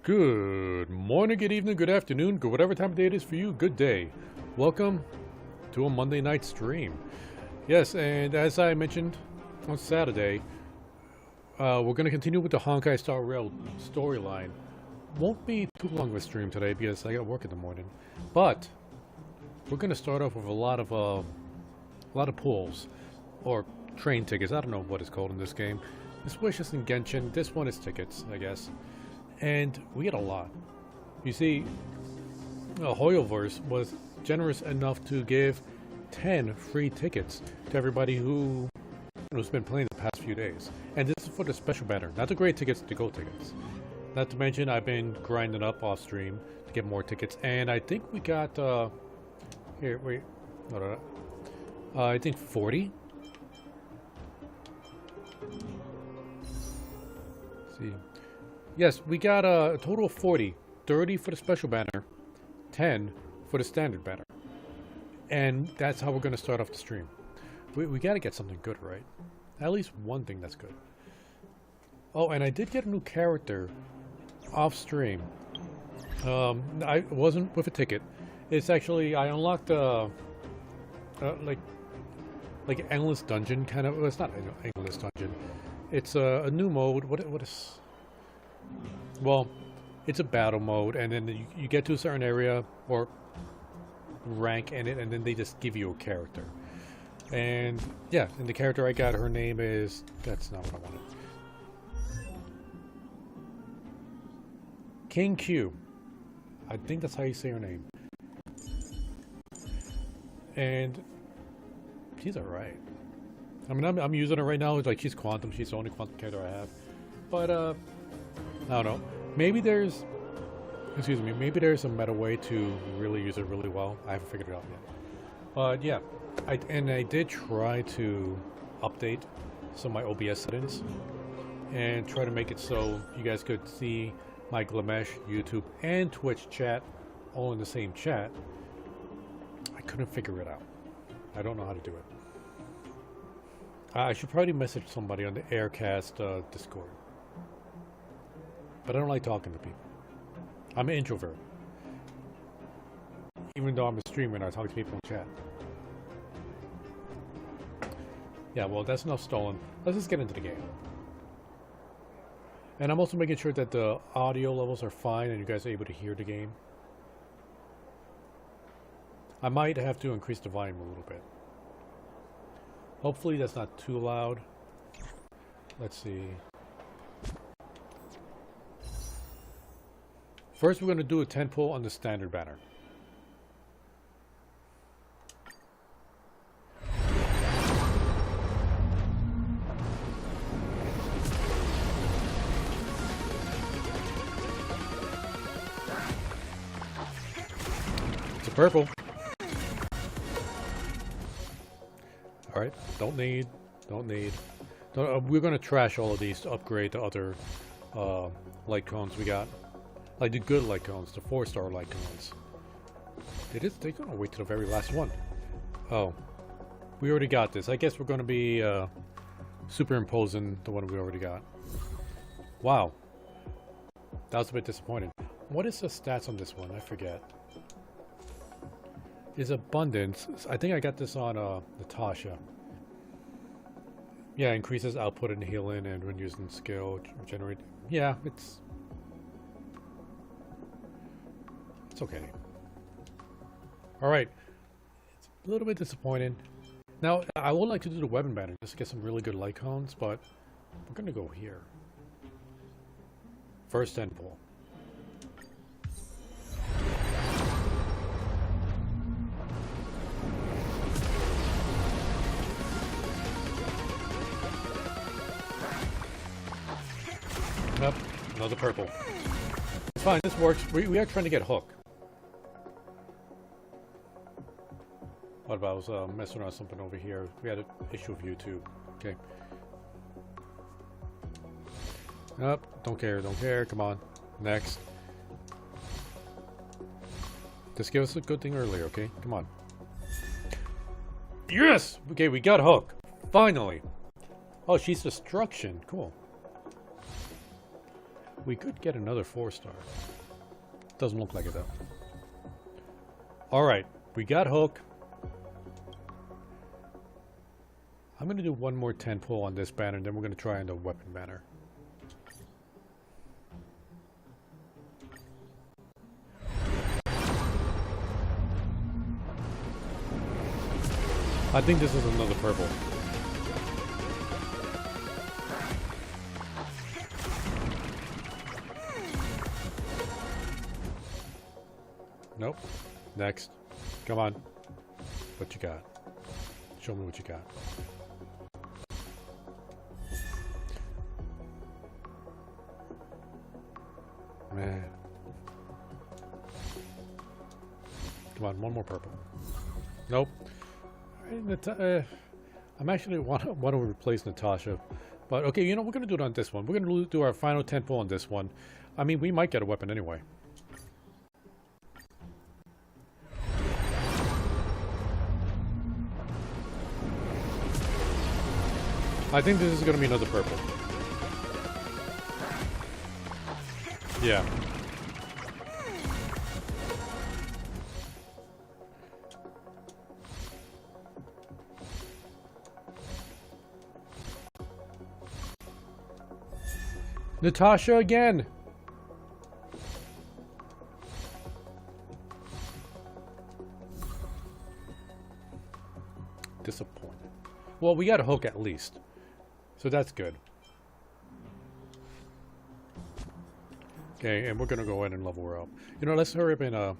Good morning, good evening, good afternoon, good whatever time of day it is for you, good day. Welcome to a Monday night stream. Yes, and as I mentioned on Saturday, we're going to continue with the Honkai Star Rail storyline. Won't be too long of a stream today because I got work in the morning. But we're going to start off with a lot of pulls or train tickets. I don't know what it's called in this game. This wish is in Genshin. This one is tickets, I guess. And we get a lot. You see, Hoyoverse was generous enough to give 10 free tickets to everybody who has been playing the past few days. And this is for the special banner, not the great tickets, the gold tickets. Not to mention, I've been grinding up off stream to get more tickets. And I think we got, here, wait, no, I think 40. Let's see. Yes, we got a total of 40. 30 for the special banner, 10 for the standard banner. And that's how we're going to start off the stream. We got to get something good, right? At least one thing that's good. Oh, and I did get a new character off stream. I wasn't with a ticket. It's actually, I unlocked like endless dungeon kind of. Well, it's not an endless dungeon. It's a new mode. What is? Well, it's a battle mode, and then you get to a certain area or rank in it, and then they just give you a character. And yeah, and the character I got, her name is, that's not what I wanted. King Q. I think that's how you say her name. And she's alright. I mean, I'm using her right now. It's like she's quantum. She's the only quantum character I have. But I don't know. Maybe there's, maybe there's a meta way to really use it really well. I haven't figured it out yet. But yeah, I did try to update some of my OBS settings and try to make it so you guys could see my Glamesh, YouTube, and Twitch chat all in the same chat. I couldn't figure it out. I don't know how to do it. I should probably message somebody on the Aircast Discord. But I don't like talking to people. I'm an introvert. Even though I'm a streamer and I talk to people in chat. Yeah, well, that's enough stolen. Let's just get into the game. And I'm also making sure that the audio levels are fine and you guys are able to hear the game. I might have to increase the volume a little bit. Hopefully that's not too loud. Let's see. First, we're going to do a 10 pull on the standard banner. It's a purple. Alright, don't need. We're gonna trash all of these to upgrade the other light cones we got. Like the good light cones, the 4-star light cones. They're gonna wait till the very last one. Oh. We already got this. I guess we're gonna be superimposing the one we already got. Wow. That was a bit disappointing. What is the stats on this one? I forget. Is abundance. I think I got this on Natasha. Yeah, increases output and healing, and when using skill, generate. Yeah, it's okay. Alright. It's a little bit disappointing. Now, I would like to do the weapon banner just to get some really good light cones, but we're gonna go here. First end pull. Yep, another purple. It's fine, this works. We are trying to get Hook. What about I was messing around something over here? We had an issue of YouTube. Okay. Nope, don't care. Come on. Next. Just give us a good thing earlier, okay? Come on. Yes! Okay, we got Hook. Finally. Oh, she's destruction. Cool. We could get another 4-star. Doesn't look like it though. Alright, we got Hook. I'm going to do one more 10 pull on this banner, and then we're going to try on the weapon banner. I think this is another purple. Nope. Next. Come on. What you got? Show me what you got. Man. Come on, one more purple. Nope. I'm actually want to replace Natasha, but okay, you know, we're gonna do it on this one. We're gonna do our final 10 pull on this one. I mean, we might get a weapon anyway. I think this is gonna be another purple. Yeah. Natasha again! Disappointed. Well, we got a Hook at least. So that's good. Okay, and we're gonna go ahead and level her up. You know, let's hurry up and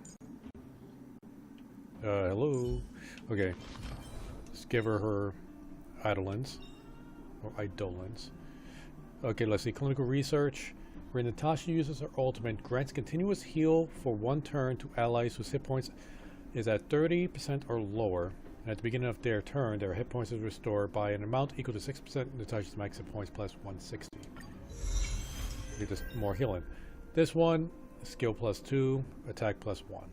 hello. Okay. Let's give her Idolins. Or Idolins. Okay, let's see. Clinical research. Where Natasha uses her ultimate, grants continuous heal for 1 turn to allies whose hit points is at 30% or lower. And at the beginning of their turn, their hit points is restored by an amount equal to 6% Natasha's max hit points plus 160. Need this more healing. This one, skill plus 2, attack plus 1.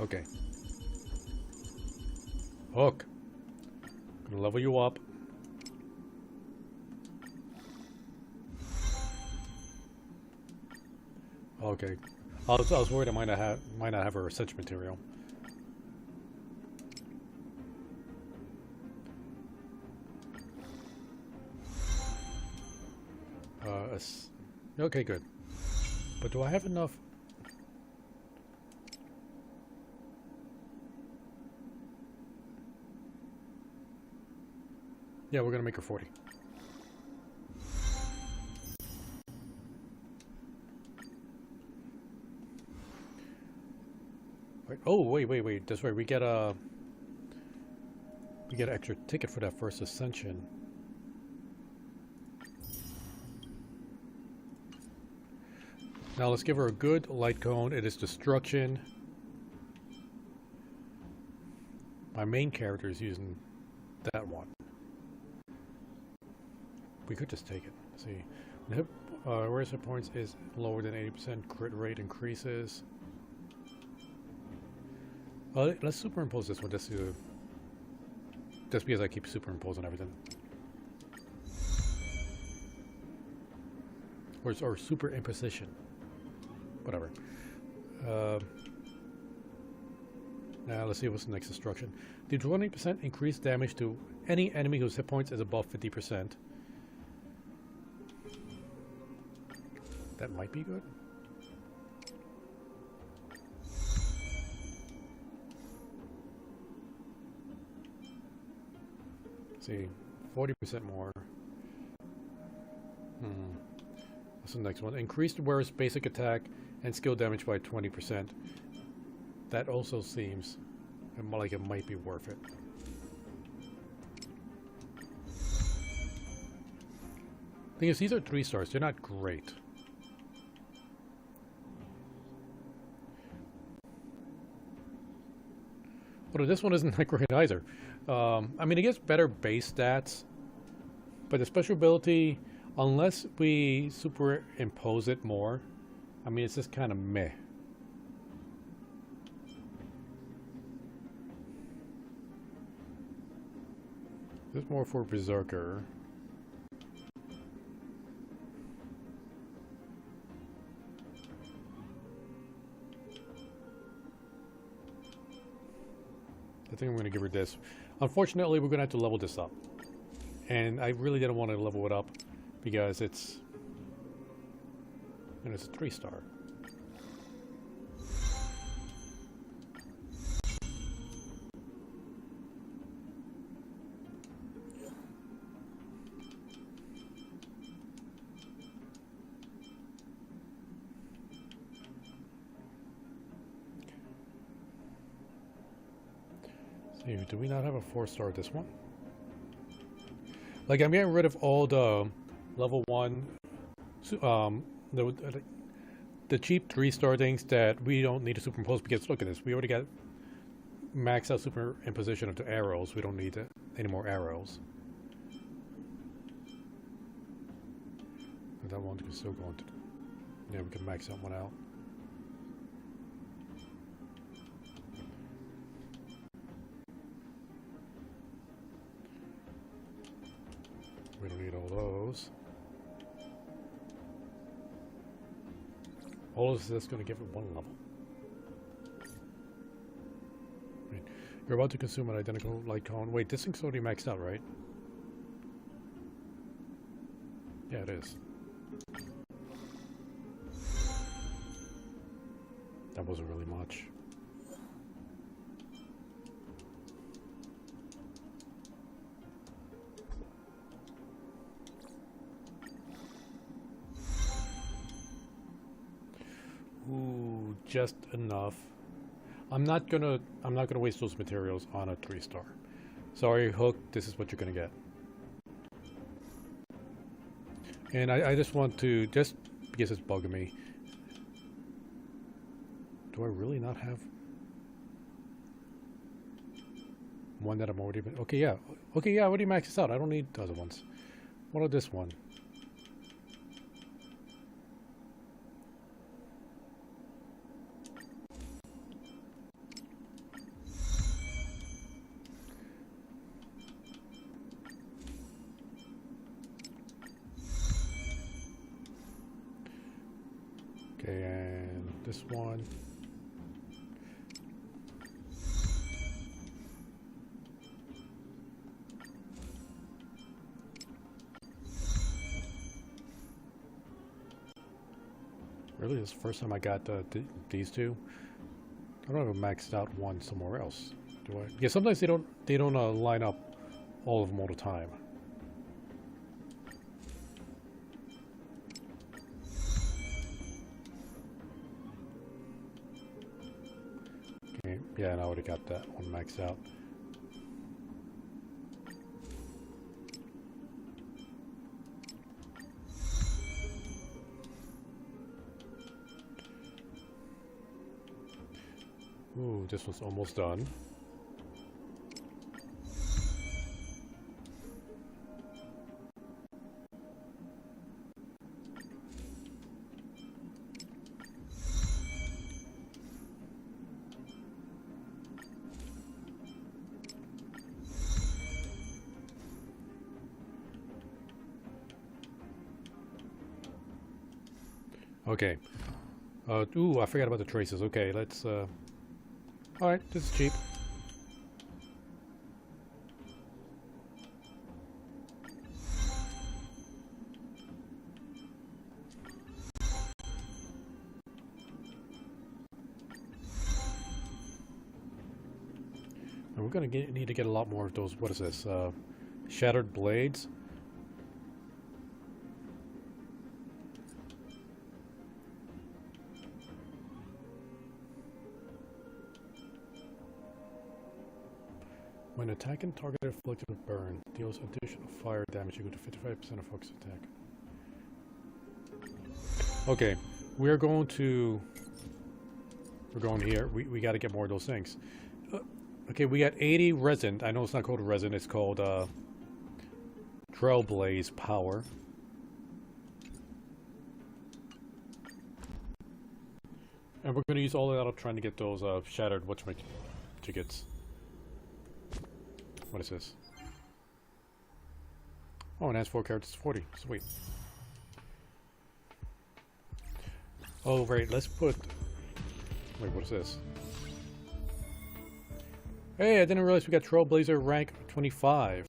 Okay. Hook. Gonna level you up. Okay. I was worried I might not have her ascension material. Okay, good. But do I have enough? Yeah, we're gonna make her 40. Wait, oh, wait. That's right. We get an extra ticket for that first ascension. Now let's give her a good light cone. It is destruction. My main character is using that one. We could just take it. Let's see. Where's hit points is lower than 80%. Crit rate increases. Let's superimpose this one just because I keep superimposing everything. Or superimposition. Whatever. Now let's see what's the next instruction. Do 20% increased damage to any enemy whose hit points is above 50%. That might be good. Let's see, 40% more. What's the next one? Increased wearer's basic attack and skill damage by 20%. That also seems like it might be worth it. Thing is, these are 3 stars. They're not great. But this one isn't that great either. I mean, it gets better base stats, but the special ability, unless we superimpose it more, I mean, it's just kind of meh. This is more for Berserker. I think I'm going to give her this. Unfortunately, we're going to have to level this up. And I really didn't want to level it up because it's... and it's a 3-star. Do we not have a 4-star this one? Like, I'm getting rid of all the level 1, the cheap 3-star things that we don't need to superimpose, because look at this, we already got maxed out superimposition of the arrows. We don't need any more arrows. But that one can still go into... yeah, we can max that one out. We don't need all those. All of this is going to give it 1 level. Right. You're about to consume an identical light cone. Wait, this thing's already maxed out, right? Yeah, it is. That wasn't really much. Ooh, just enough. I'm not gonna waste those materials on a 3-star. Sorry, Hook, this is what you're gonna get. And I just want to, just because it's bugging me. Do I really not have one that I'm already been? Okay, yeah. Okay, yeah, I already maxed this out. I don't need the other ones. What about this one? Okay, and this one. Really, this is the first time I got these two. I don't have a maxed out one somewhere else, do I? Yeah, sometimes they don't line up all of them all the time. Okay, yeah, and I already got that one maxed out. Ooh, this one's almost done. Okay. Ooh, I forgot about the traces. Okay, let's, alright, this is cheap. And we're gonna need to get a lot more of those, what is this, shattered blades? When attacking target afflicted with burn, deals additional fire damage equal to 55% of focus attack. Okay, we're going here. We got to get more of those things. Okay, we got 80 resin. I know it's not called resin. It's called Trailblaze Power. And we're going to use all of that trying to get those shattered whatchamajigits. What is this? Oh, and it has 4 characters, 40. Sweet. Oh, right. Let's put... Wait, what is this? Hey, I didn't realize we got Trailblazer rank 25.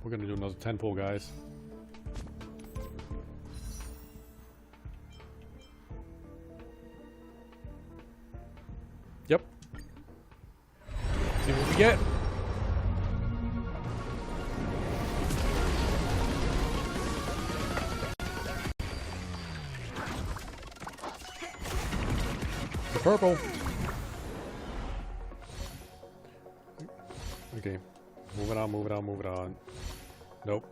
We're going to do another 10 pull, guys. Yep. See what we get. The purple. Okay. Moving on, moving on, moving on. Nope.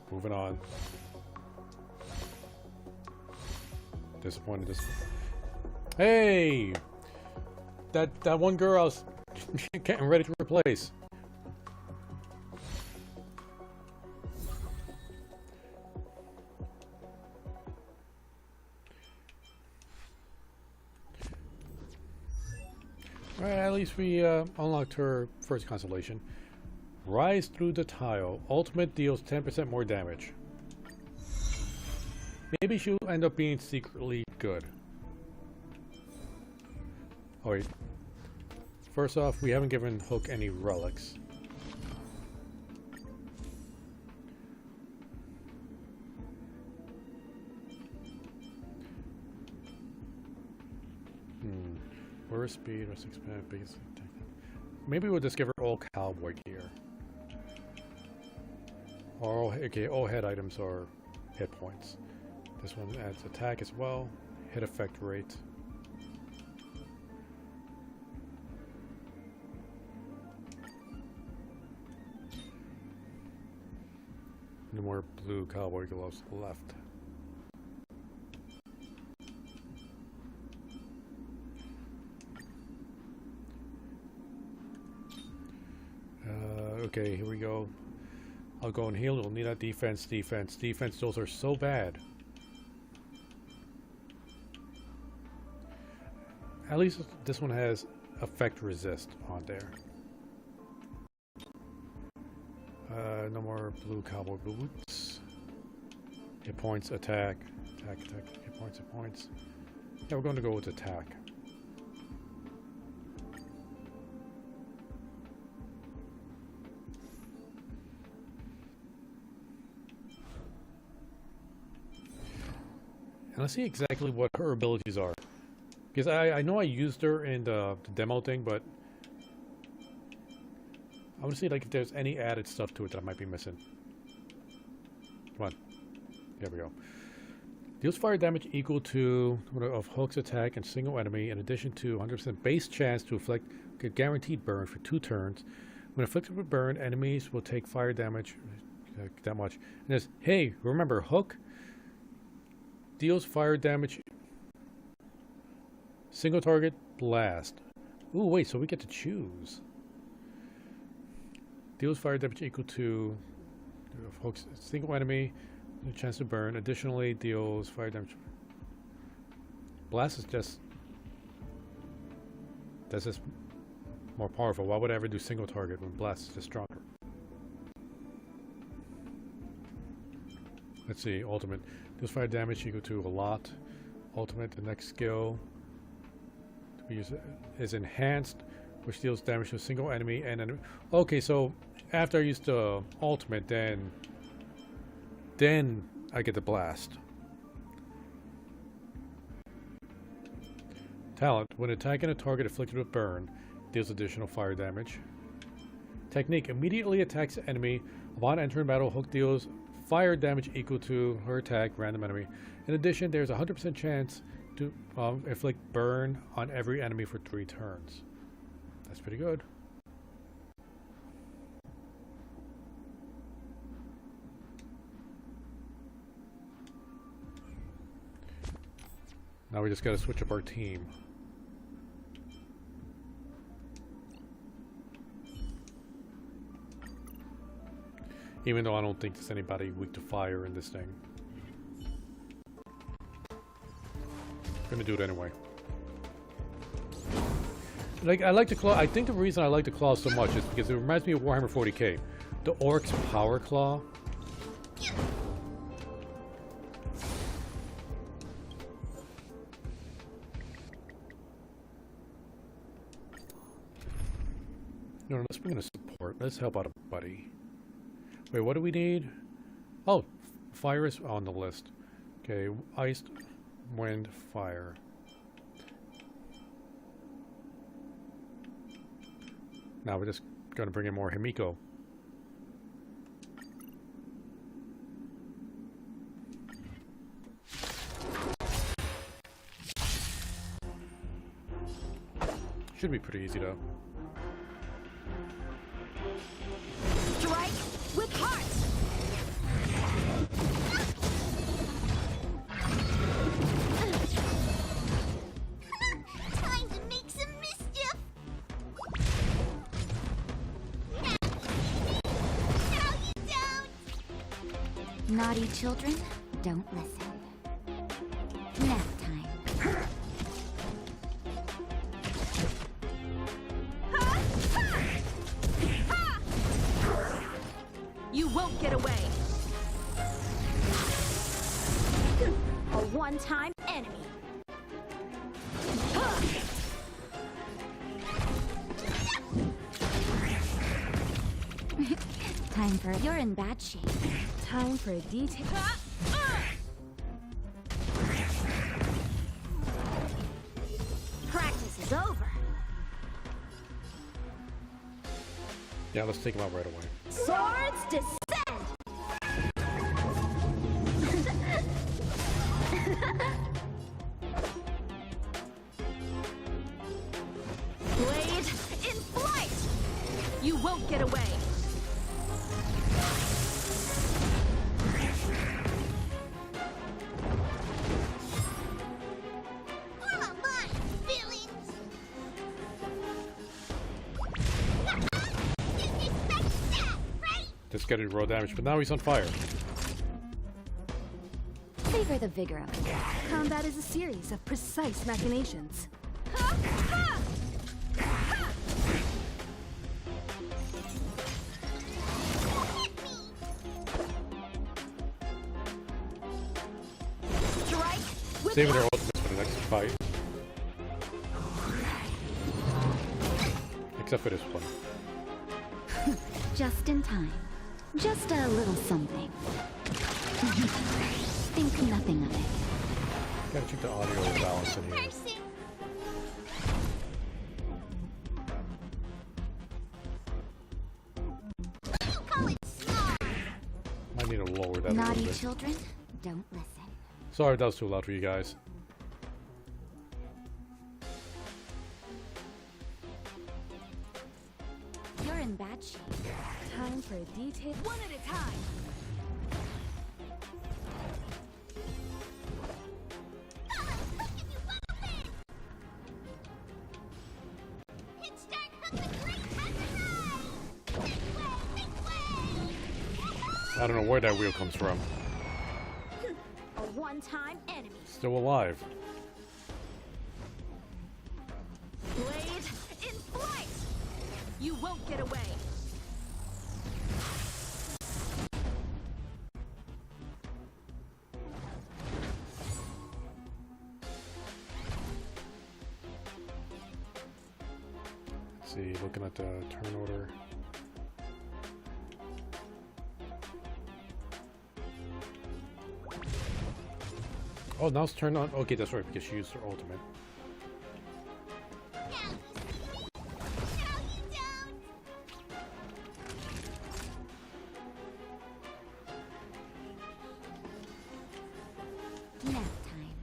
Moving on. Disappointed. Hey! That one girl I was getting ready to replace. Alright, at least we unlocked her first constellation. Rise through the tile. Ultimate deals 10% more damage. Maybe she'll end up being secretly good. Oh wait. First off, we haven't given Hook any relics. Burst speed or 6 biggest attack. Maybe we'll just give her all cowboy gear. Or okay, all head items are hit points. This one adds attack as well, hit effect rate. No more blue cowboy gloves left. Okay, here we go. I'll go and heal. We'll need that defense, defense, defense. Those are so bad. At least this one has effect resist on there. No more blue cowboy boots. Hit points, attack, attack, attack, hit points, hit points. Yeah, we're going to go with attack. And let's see exactly what her abilities are. Because I know I used her in the demo thing, but I want to see like if there's any added stuff to it that I might be missing. Come on. There we go. Deals fire damage equal to of Hook's attack and single enemy, in addition to 100% base chance to inflict a guaranteed burn for 2 turns. When afflicted with burn, enemies will take fire damage that much. And there's, hey, remember Hook? deals fire damage. Single target blast. Ooh, wait, so we get to choose. Deals fire damage equal to hooks single enemy, a chance to burn. Additionally, deals fire damage. Blast is just. That's just more powerful. Why would I ever do single target when blast is just stronger? Let's see, ultimate. Deals fire damage equal to a lot. Ultimate, the next skill to be used is enhanced, which deals damage to a single enemy and enemy. Okay, so after I use the ultimate, then I get the blast. Talent. When attacking a target afflicted with burn, deals additional fire damage. Technique. Immediately attacks the enemy. Upon entering battle, Hook deals fire damage equal to her attack, random enemy. In addition, there's a 100% chance to inflict burn on every enemy for 3 turns. That's pretty good. Now we just gotta switch up our team. Even though I don't think there's anybody weak to fire in this thing. Gonna do it anyway. Like, I like the claw. I think the reason I like the claw so much is because it reminds me of Warhammer 40k. The Orc's power claw. No, let's bring in a support. Let's help out a buddy. Wait, what do we need? Oh, fire is on the list. Okay, ice, wind, fire. Now we're just going to bring in more Himiko. Should be pretty easy though. Strike with heart. Time to make some mischief. Now you don't. Naughty children, don't listen. Nap time. You won't get away. A one-time enemy. Time for... You're in bad shape. Time for a detail. Practice is over. Yeah, let's take him out right away. Swords descend! Blade in flight! You won't get away! Just getting raw damage, but now he's on fire. Savor the vigor of it. Combat is a series of precise machinations. Saving their ultimates for the next fight. Except for this one. Just in time. Just a little something. Think nothing of it. Gotta check the audio balance in here. Might need to lower that a little Naughty bit. children, don't listen. Sorry if that was too loud for you guys. You're in bad shape. Time for a detail. One at a time. I don't know where that wheel comes from. A one-time enemy. Still alive. Blade in flight! You won't get away! Let's see, looking at the turn order. Oh, now it's turned on. Okay, that's right, because she used her ultimate. Nap time.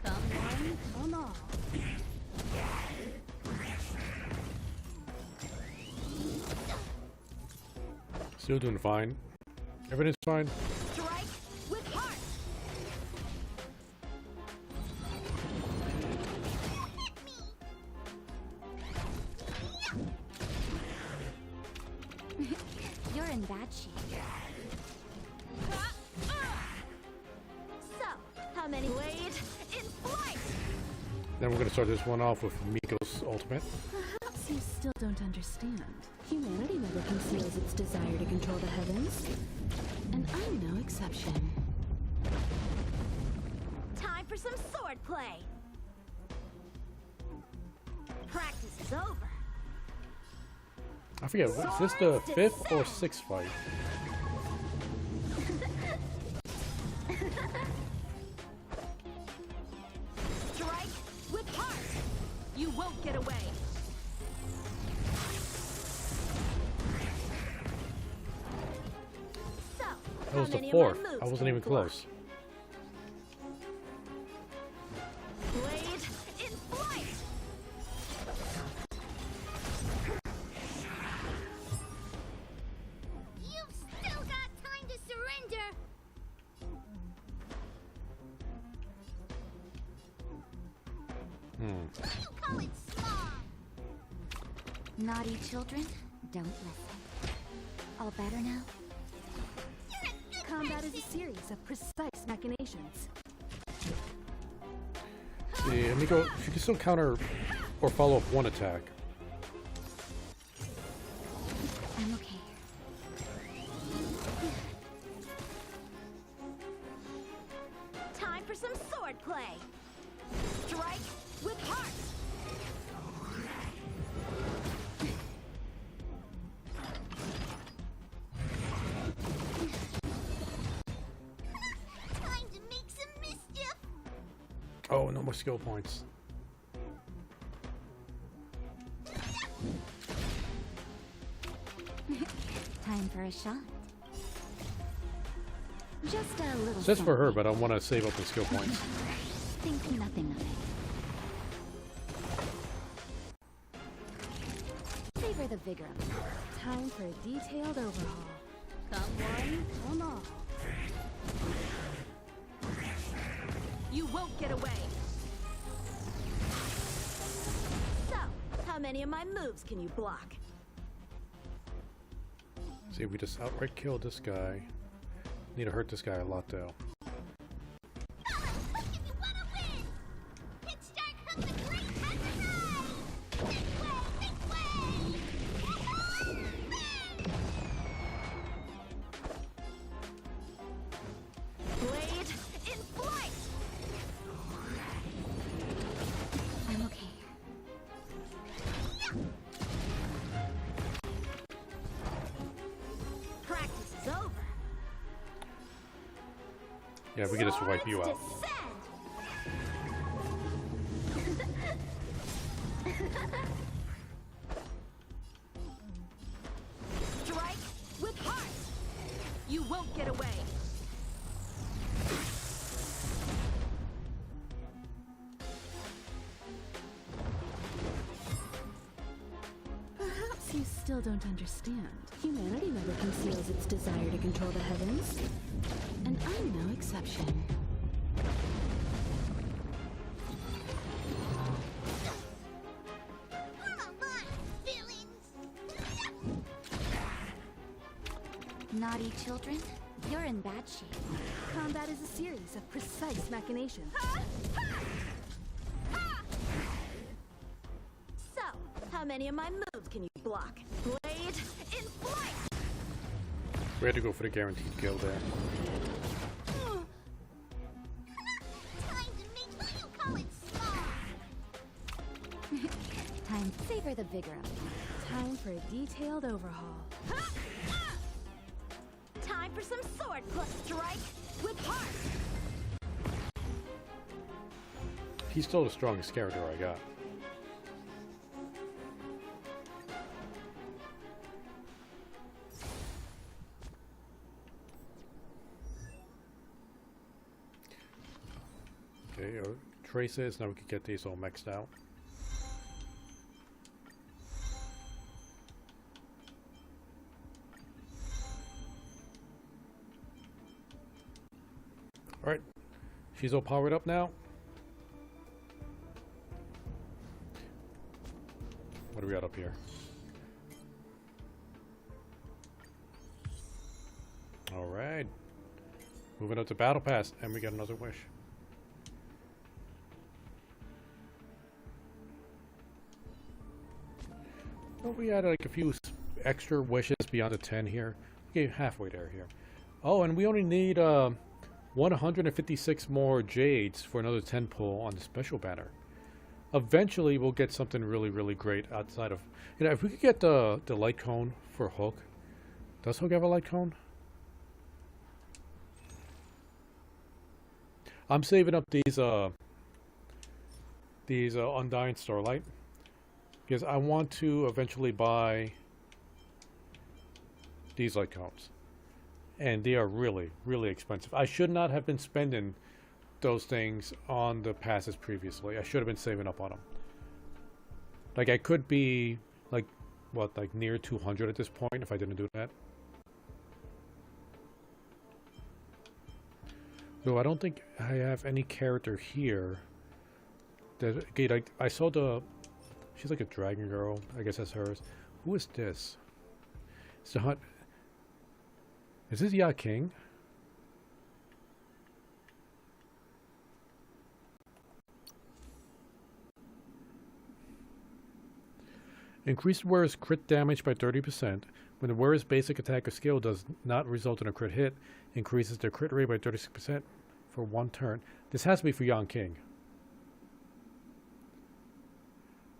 Come one, come all. Still doing fine. Everything's fine. Strike with heart. You're in bad shape. So, how many blade in flight? Then we're gonna start this one off with Miko's ultimate. Perhaps you still don't understand. Humanity never conceals its desire to control the heavens. And I'm no exception. Time for some sword play. Practice is over. I forget, is this the 5th or 6th fight? Strike with heart. You won't get away. So, That was how the many of my 4th. moves I wasn't can even you block? close. Blade in flight. You've still got time to surrender. What do you call it, small? Naughty children, don't listen. All better now? Combat is a series of precise machinations. See, Miko, she can still counter or follow up one attack. I'm okay. Time for some sword play. Strike with heart. Time to make some mischief. Oh, no more skill points. Time for a shot. Just a little. Just for her, something. but I want to save up the skill points. Think nothing of it. Savor the vigor of it. Time for a detailed overhaul. Come one, come all. You won't get away. So, how many of my moves can you block? See if we just outright kill this guy. Need to hurt this guy a lot though. Blade in flight. I'm okay. Practice is over. Yeah, we can just wipe you out. Strike with heart. You won't get away. Perhaps you still don't understand. Humanity never conceals its desire to control the heavens. And I'm no exception. Naughty children, you're in bad shape. Combat is a series of precise machinations. So, how many of my moves can you block? Blade in flight! We had to go for the guaranteed kill there. Time to make what you call it small. Time to savor the vigor of it. Time for a detailed overhaul. Time for some sword plus strike with heart. He's still the strongest character I got. Okay, traces. Now we can get these all maxed out. Alright, she's all powered up now. What do we got up here? Alright. Moving up to Battle Pass, and we got another wish. Well, we had like a few extra wishes beyond the 10 here. Okay, halfway there here. Oh, and we only need 156 more jades for another 10 pull on the special banner. Eventually, we'll get something really, really great outside of... You know, if we could get the light cone for Hook. Does Hook have a light cone? I'm saving up these Undying Starlight. Because I want to eventually buy these light cones. And they are really, really expensive. I should not have been spending those things on the passes previously. I should have been saving up on them. Like, I could be, like, what, like near 200 at this point if I didn't do that. Though I don't think I have any character here. That, okay, like, I saw the... She's like a dragon girl. I guess that's hers. Who is this? It's the hunt... Is this Ya King? Increased wearer's crit damage by 30%. When the wearer's basic attack or skill does not result in a crit hit, increases their crit rate by 36% for 1 turn. This has to be for Ya King.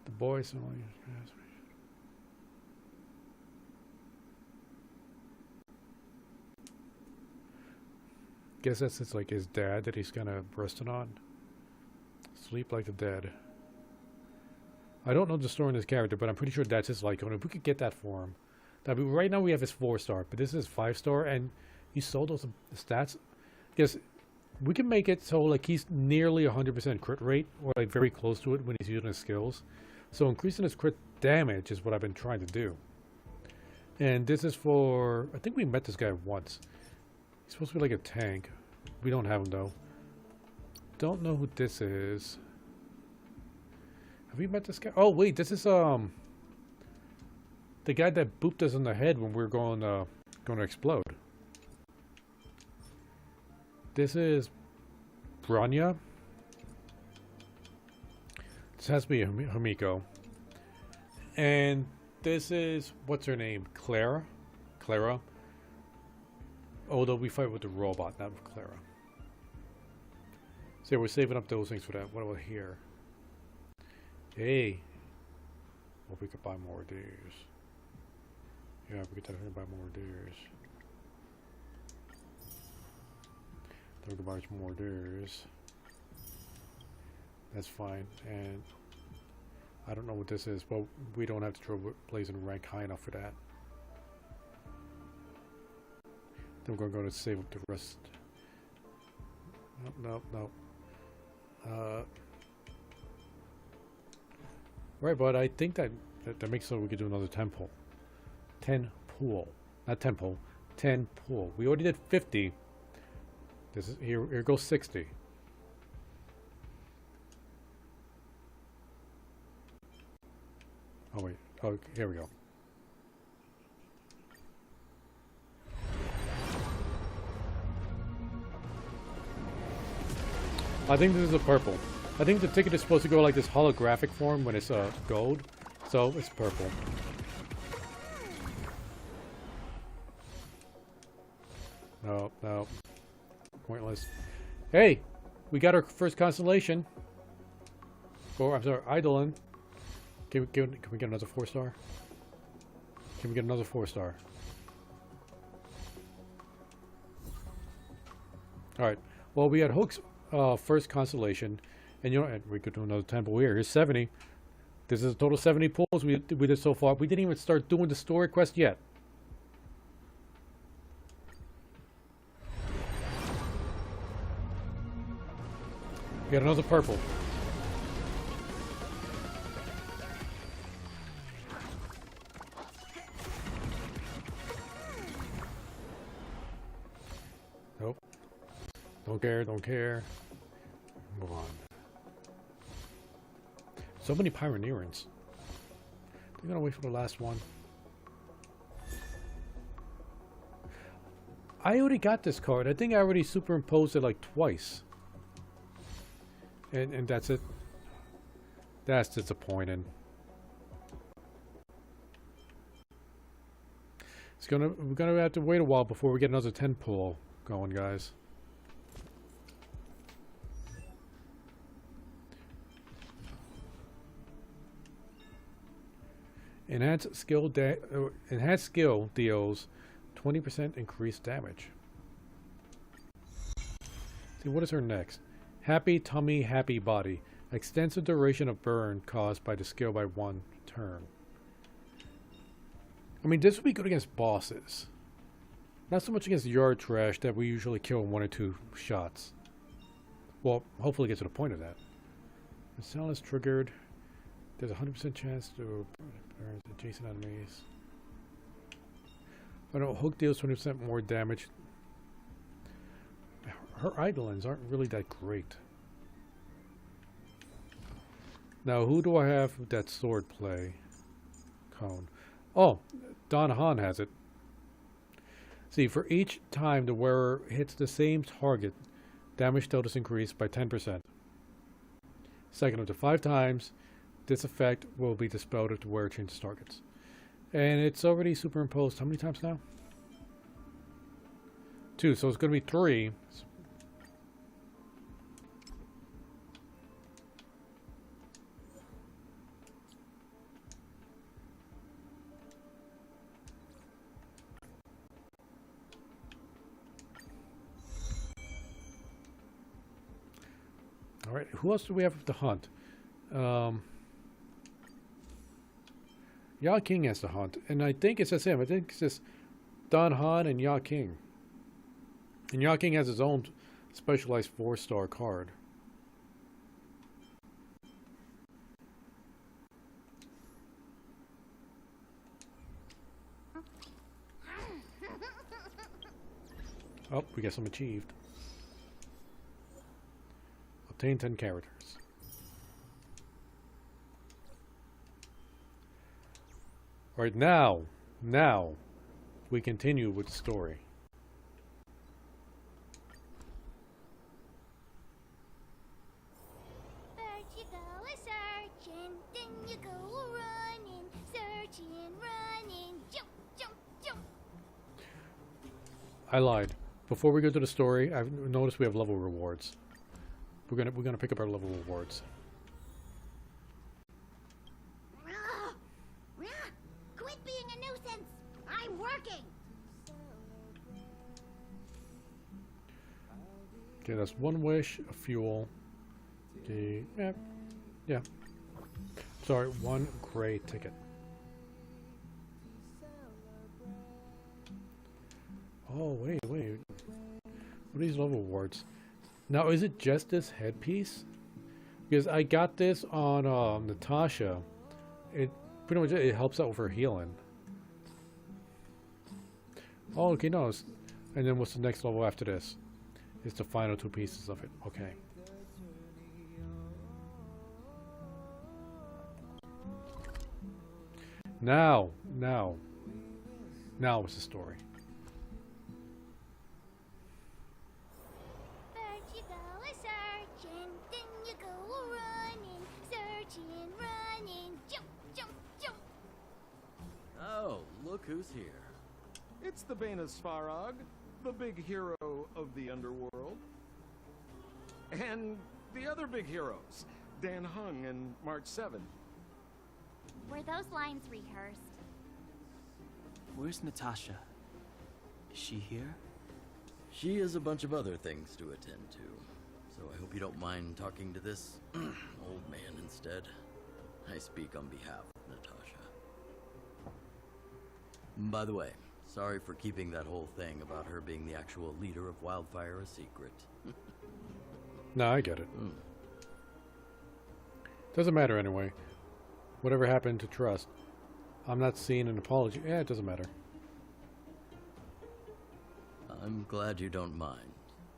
The boys only... Guess that's it's like his dad that he's kind of resting on. Sleep like the dead. I don't know the story in this character, but I'm pretty sure that's his like. If we could get that for him, that'd be, right now we have his 4-star, but this is 5-star, and he sold those stats. Guess we can make it so like he's nearly 100% crit rate, or like very close to it when he's using his skills. So increasing his crit damage is what I've been trying to do. And this is for, I think we met this guy once. He's supposed to be like a tank. We don't have him though. Don't know who this is. Have we met this guy? Oh wait, this is the guy that booped us in the head when we were going to explode. This is Branya. This has to be Hamiko. And this is, what's her name? Clara. Although we fight with the robot, not with Clara. So yeah, we're saving up those things for that. What about here? Hey. Well, we could buy more of these. Yeah, we could definitely buy more of these. Then we could buy some more of these. That's fine. And I don't know what this is, but we don't have to throw Blazing rank high enough for that. Then we're going to save up the rest. Nope. Right, but I think that makes it so we could do another 10 pull. 10 pull. Not 10 pull. 10 pull. We already did 50. This is here goes 60. Oh wait. Oh, here we go. I think this is a purple. I think the ticket is supposed to go like this holographic form when it's gold. So it's purple. No, no. Pointless. Hey! We got our first constellation. Or, I'm sorry, Eidolon. Can we get another 4-star? Can we get another 4-star? Alright. Well, we had Hook's first constellation. And you know, and we could do another temple here. Here's 70. This is a total 70 pulls we did so far. We didn't even start doing the story quest yet. We got another purple. Nope. Don't care, don't care. Move on. So many Pioneerans. They're gonna wait for the last one. I already got this card. I think I already superimposed it like twice. And that's it. That's disappointing. We're gonna have to wait a while before we get another 10 pull going, guys. Enhanced skill deals 20% increased damage. See, what is her next? Happy tummy, happy body. Extensive duration of burn caused by the skill by 1 turn. I mean, this would be good against bosses. Not so much against yard trash that we usually kill in 1 or 2 shots. Well, hopefully get to the point of that. The cell is triggered. There's a 100% chance to burn adjacent enemies. But no, Hook deals 20% more damage. Her Eidolons aren't really that great. Now, who do I have with that sword play? Cone. Oh, Don Han has it. See, for each time the wearer hits the same target, damage dealt is increased by 10%. Second, up to 5 times, this effect will be dispelled if the wearer changes targets. And it's already superimposed how many times now? 2, so it's going to be 3. Alright, who else do we have to hunt? Ya King has to hunt, and I think it's just him. I think it's just Don Han and Ya King. And Ya King has his own specialized 4-star card. Oh, we got some achieved. Obtain 10 characters. Alright, now we continue with the story. First you go a-searching, then you go a-running, searching, running, jump, jump, jump. I lied. Before we go to the story, I've noticed we have level rewards. We're gonna pick up our level rewards. Quit being a nuisance! I'm working! Okay, that's 1 wish, a fuel. Okay, yeah. Sorry, 1 gray ticket. Oh, wait. What are these level rewards? Now, is it just this headpiece? Because I got this on Natasha. It pretty much it helps out with her healing. Oh, okay, no. And then what's the next level after this? It's the final 2 pieces of it. Okay. Now what's the story? First you go a-searching, Oh, look who's here. It's the Bane of Svarog, the big hero of the underworld. And the other big heroes, Dan Hung and March 7. Were those lines rehearsed? Where's Natasha? Is she here? She has a bunch of other things to attend to, so I hope you don't mind talking to this old man instead. I speak on behalf of Natasha. By the way, sorry for keeping that whole thing about her being the actual leader of Wildfire a secret. No, I get it. Doesn't matter anyway. Whatever happened to trust? I'm not seeing an apology. Yeah, it doesn't matter. I'm glad you don't mind.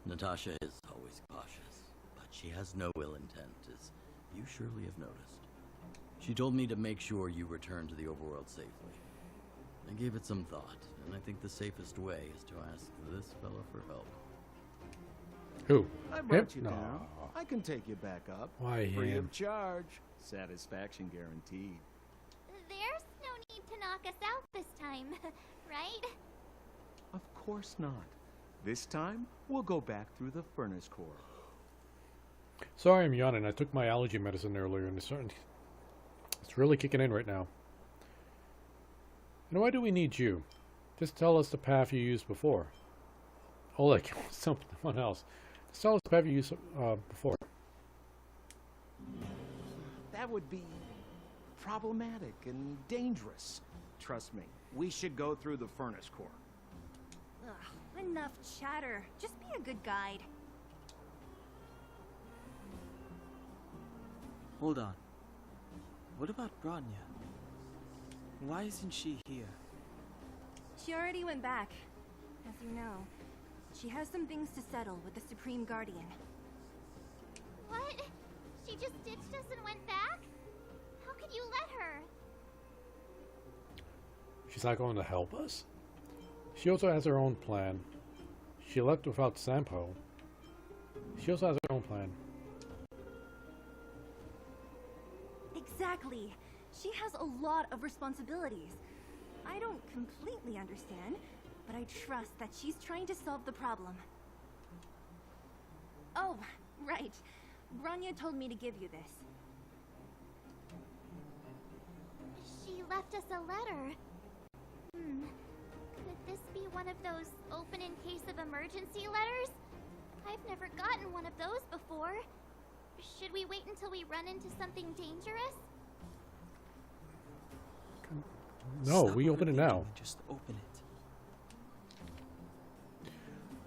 Natasha is always cautious, but she has no ill intent, as you surely have noticed. She told me to make sure you return to the overworld safely. I gave it some thought, and I think the safest way is to ask this fella for help. Who? I brought Him? you No. down. I can take you back up. Why Free him? of charge. Satisfaction guaranteed. There's no need to knock us out this time, right? Of course not. This time, we'll go back through the furnace core. Sorry, I'm yawning. I took my allergy medicine earlier, and it's really kicking in right now. And why do we need you? Just tell us the path you used before. Oh, like someone else. Just tell us the path you used before. That would be problematic and dangerous. Trust me, we should go through the furnace core. Ugh, enough chatter. Just be a good guide. Hold on. What about Bronya? Why isn't she here? She already went back. As you know, she has some things to settle with the Supreme Guardian. What? She just ditched us and went back? How could you let her? She's not going to help us. She also has her own plan. She left without Sampo. She also has her own plan. Exactly. She has a lot of responsibilities. I don't completely understand, but I trust that she's trying to solve the problem. Oh, right. Bronya told me to give you this. She left us a letter. Could this be one of those open in case of emergency letters? I've never gotten one of those before. Should we wait until we run into something dangerous? No, Stop we open it overthinking now. and just open it.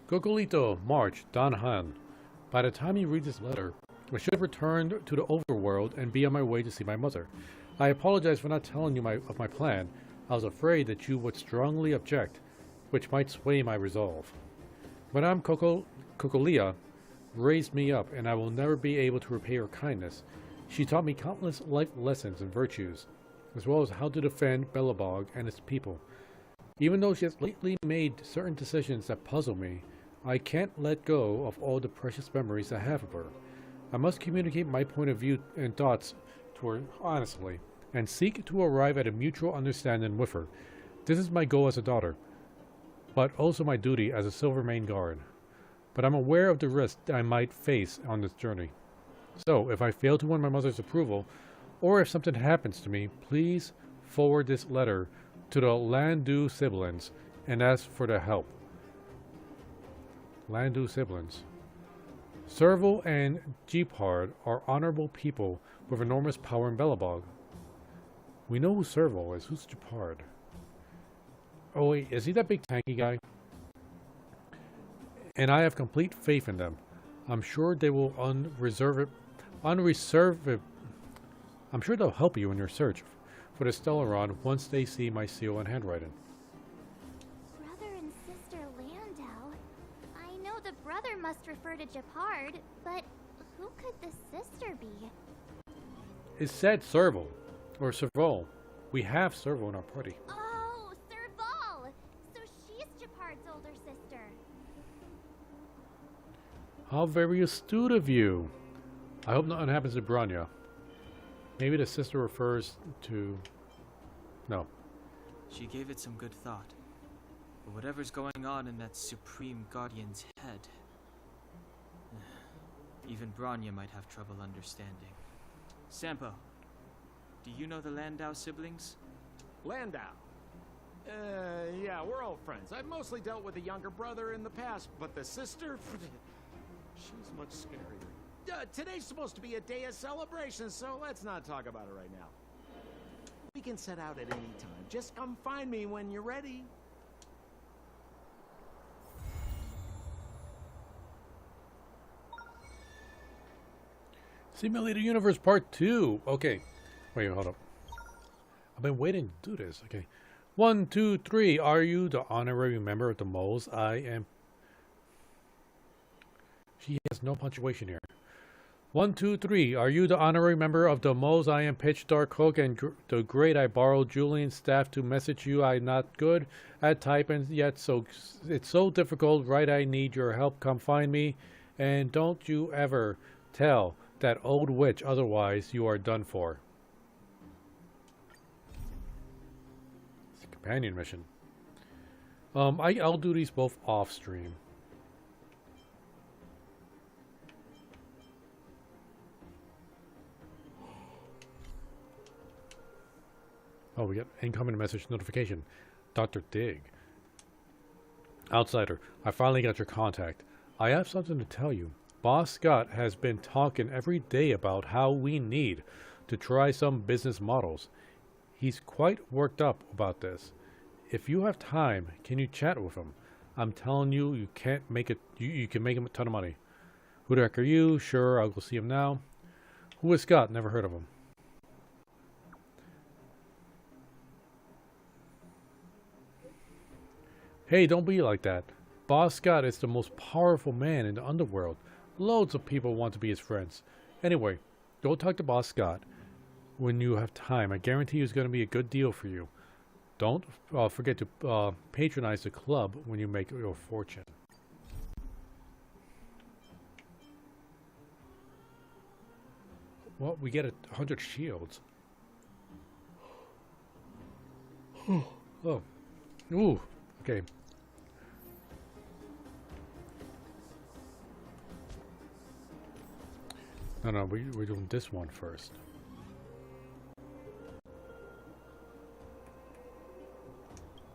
Gogolito, March, Don Han. By the time you read this letter, I should have returned to the overworld and be on my way to see my mother. I apologize for not telling you of my plan. I was afraid that you would strongly object, which might sway my resolve. Madame Cocolia raised me up, and I will never be able to repay her kindness. She taught me countless life lessons and virtues, as well as how to defend Belobog and its people. Even though she has lately made certain decisions that puzzle me, I can't let go of all the precious memories I have of her. I must communicate my point of view and thoughts to her honestly, and seek to arrive at a mutual understanding with her. This is my goal as a daughter, but also my duty as a Silvermane guard. But I'm aware of the risks that I might face on this journey. So, if I fail to win my mother's approval, or if something happens to me, please forward this letter to the Landu siblings and ask for their help. Landu siblings. Serval and Jeepard are honorable people with enormous power in Belobog. We know who Serval is. Who's Jeepard? Oh wait, is he that big tanky guy? And I have complete faith in them. I'm sure they will I'm sure they'll help you in your search for the Stellaron once they see my seal and handwriting. Brother and sister Landau. I know the brother must refer to Japard, but who could the sister be? It said Serval, or Serval. We have Serval in our party. Oh, Serval! So she's Japard's older sister. How very astute of you. I hope nothing happens to Bronya. Maybe the sister refers to... No. She gave it some good thought. But whatever's going on in that Supreme Guardian's head, even Bronya might have trouble understanding. Sampo, do you know the Landau siblings? Landau? Yeah, we're old friends. I've mostly dealt with the younger brother in the past, but the sister? She's much scarier. Today's supposed to be a day of celebration, so let's not talk about it right now. We can set out at any time. Just come find me when you're ready. Simulator Universe Part 2. Okay. Wait, hold up. I've been waiting to do this. Okay. 1, 2, 3. Are you the honorary member of the moles? I am. She has no punctuation here. 1, 2, 3. Are you the honorary member of the moles? I am Pitch Dark Cloak and the Great. I borrowed Julian's staff to message you. I'm not good at typing yet, so it's so difficult. Right, I need your help. Come find me. And don't you ever tell that old witch, otherwise you are done for. It's a companion mission. I'll do these both off stream. Oh, we got incoming message notification. Dr. Dig. Outsider, I finally got your contact. I have something to tell you. Boss Scott has been talking every day about how we need to try some business models. He's quite worked up about this. If you have time, can you chat with him? I'm telling you, you can't make it. You can make him a ton of money. Who the heck are you? Sure, I'll go see him now. Who is Scott? Never heard of him. Hey, don't be like that. Boss Scott is the most powerful man in the underworld. Loads of people want to be his friends. Anyway, go talk to Boss Scott when you have time. I guarantee it's going to be a good deal for you. Don't forget to patronize the club when you make your fortune. Well, we get 100 shields. Oh. Ooh. Okay. No, we're doing this one first.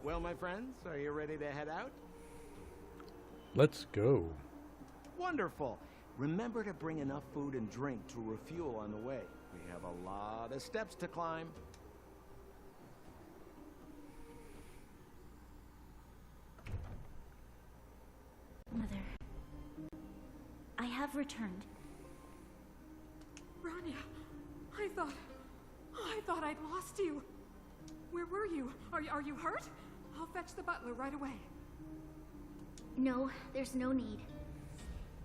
Well, my friends, are you ready to head out? Let's go. Wonderful. Remember to bring enough food and drink to refuel on the way. We have a lot of steps to climb. Mother, I have returned. Bronya, I thought I'd lost you. Where were you? Are you hurt? I'll fetch the butler right away. No, there's no need.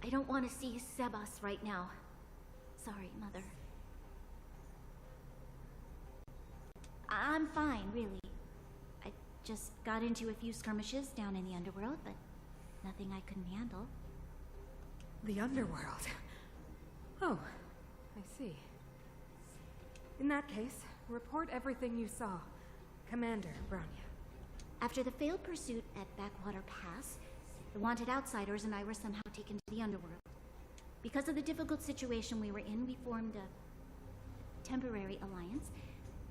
I don't want to see Sebas right now. Sorry, Mother. I'm fine, really. I just got into a few skirmishes down in the underworld, but nothing I couldn't handle. The underworld. Oh, I see. In that case, report everything you saw. Commander Bronya. After the failed pursuit at Backwater Pass, the wanted outsiders and I were somehow taken to the underworld. Because of the difficult situation we were in, we formed a temporary alliance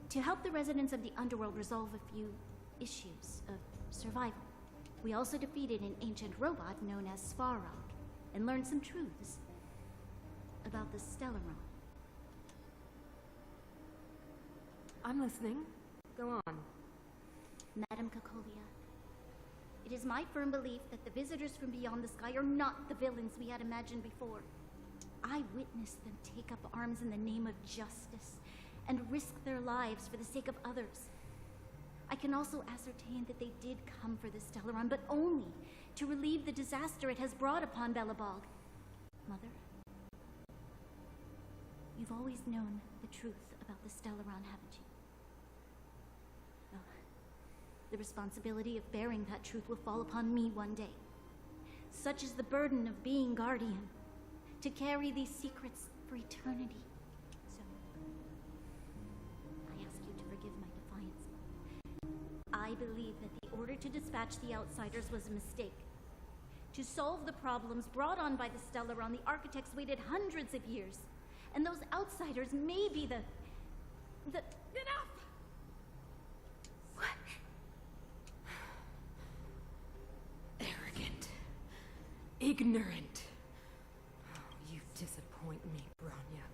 to help the residents of the underworld resolve a few issues of survival. We also defeated an ancient robot known as Svarog and learned some truths about the Stellaron. I'm listening. Go on. Madam Cocolia, it is my firm belief that the visitors from beyond the sky are not the villains we had imagined before. I witnessed them take up arms in the name of justice and risk their lives for the sake of others. I can also ascertain that they did come for the Stellaron, but only to relieve the disaster it has brought upon Belobog. Mother, you've always known the truth about the Stellaron, haven't you? Well, the responsibility of bearing that truth will fall upon me one day. Such is the burden of being Guardian, to carry these secrets for eternity. I ask you to forgive my defiance. I believe that the order to dispatch the outsiders was a mistake. To solve the problems brought on by the Stellaron, the architects waited hundreds of years. And those outsiders may be the... Enough! What? Arrogant. Ignorant. Oh, you disappoint me, Bronya.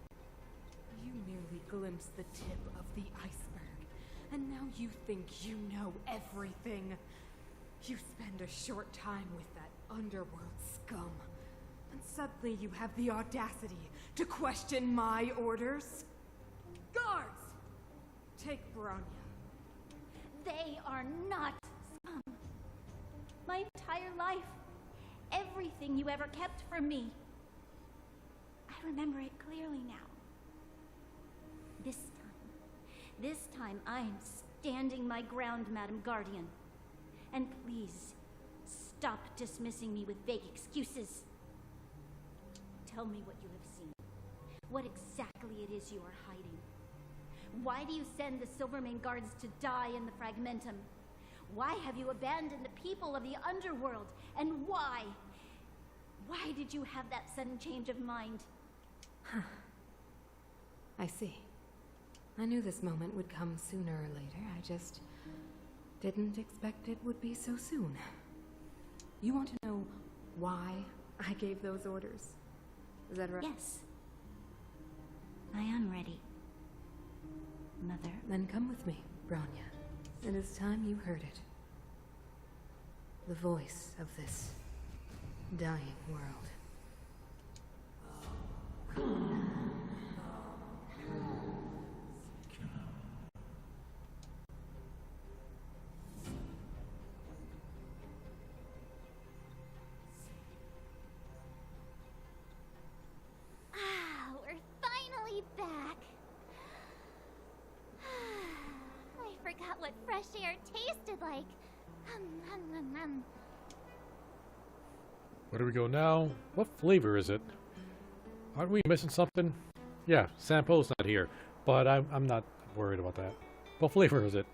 You merely glimpsed the tip of the iceberg, and now you think you know everything. You spend a short time with that underworld scum, and suddenly you have the audacity to question my orders? Guards! Take Bronya. They are not scum. My entire life, everything you ever kept from me. I remember it clearly now. This time I am standing my ground, Madam Guardian. And please, stop dismissing me with vague excuses. Tell me what you have seen. What exactly it is you are hiding. Why do you send the Silvermane guards to die in the Fragmentum? Why have you abandoned the people of the underworld? And why? Why did you have that sudden change of mind? I see. I knew this moment would come sooner or later. I just didn't expect it would be so soon. You want to know why I gave those orders? Is that right? Yes. I am ready, Mother. Then come with me, Bronya. It is time you heard it. The voice of this dying world. We're finally back. I forgot what fresh air tasted like. Where do we go now? What flavor is it? Aren't we missing something? Yeah, Sampo's not here, but I'm not worried about that. What flavor is it?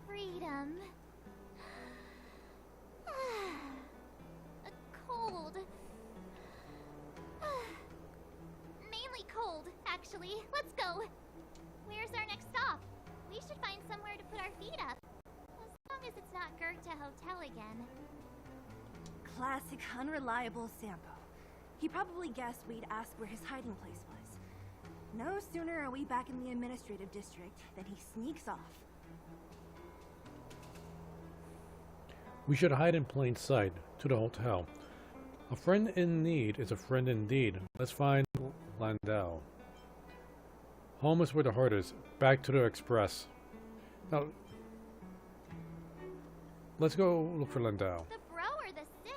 Freedom. Cold. Mainly cold, actually. Let's go. Where's our next stop? We should find somewhere to put our feet up. As long as it's not Goethe Hotel again. Classic unreliable Sampo. He probably guessed we'd ask where his hiding place was. No sooner are we back in the administrative district than he sneaks off. We should hide in plain sight to the hotel. A friend in need is a friend indeed. Let's find Landau. Home is where the heart is. Back to the express. Now, let's go look for Landau. The bro or the sis?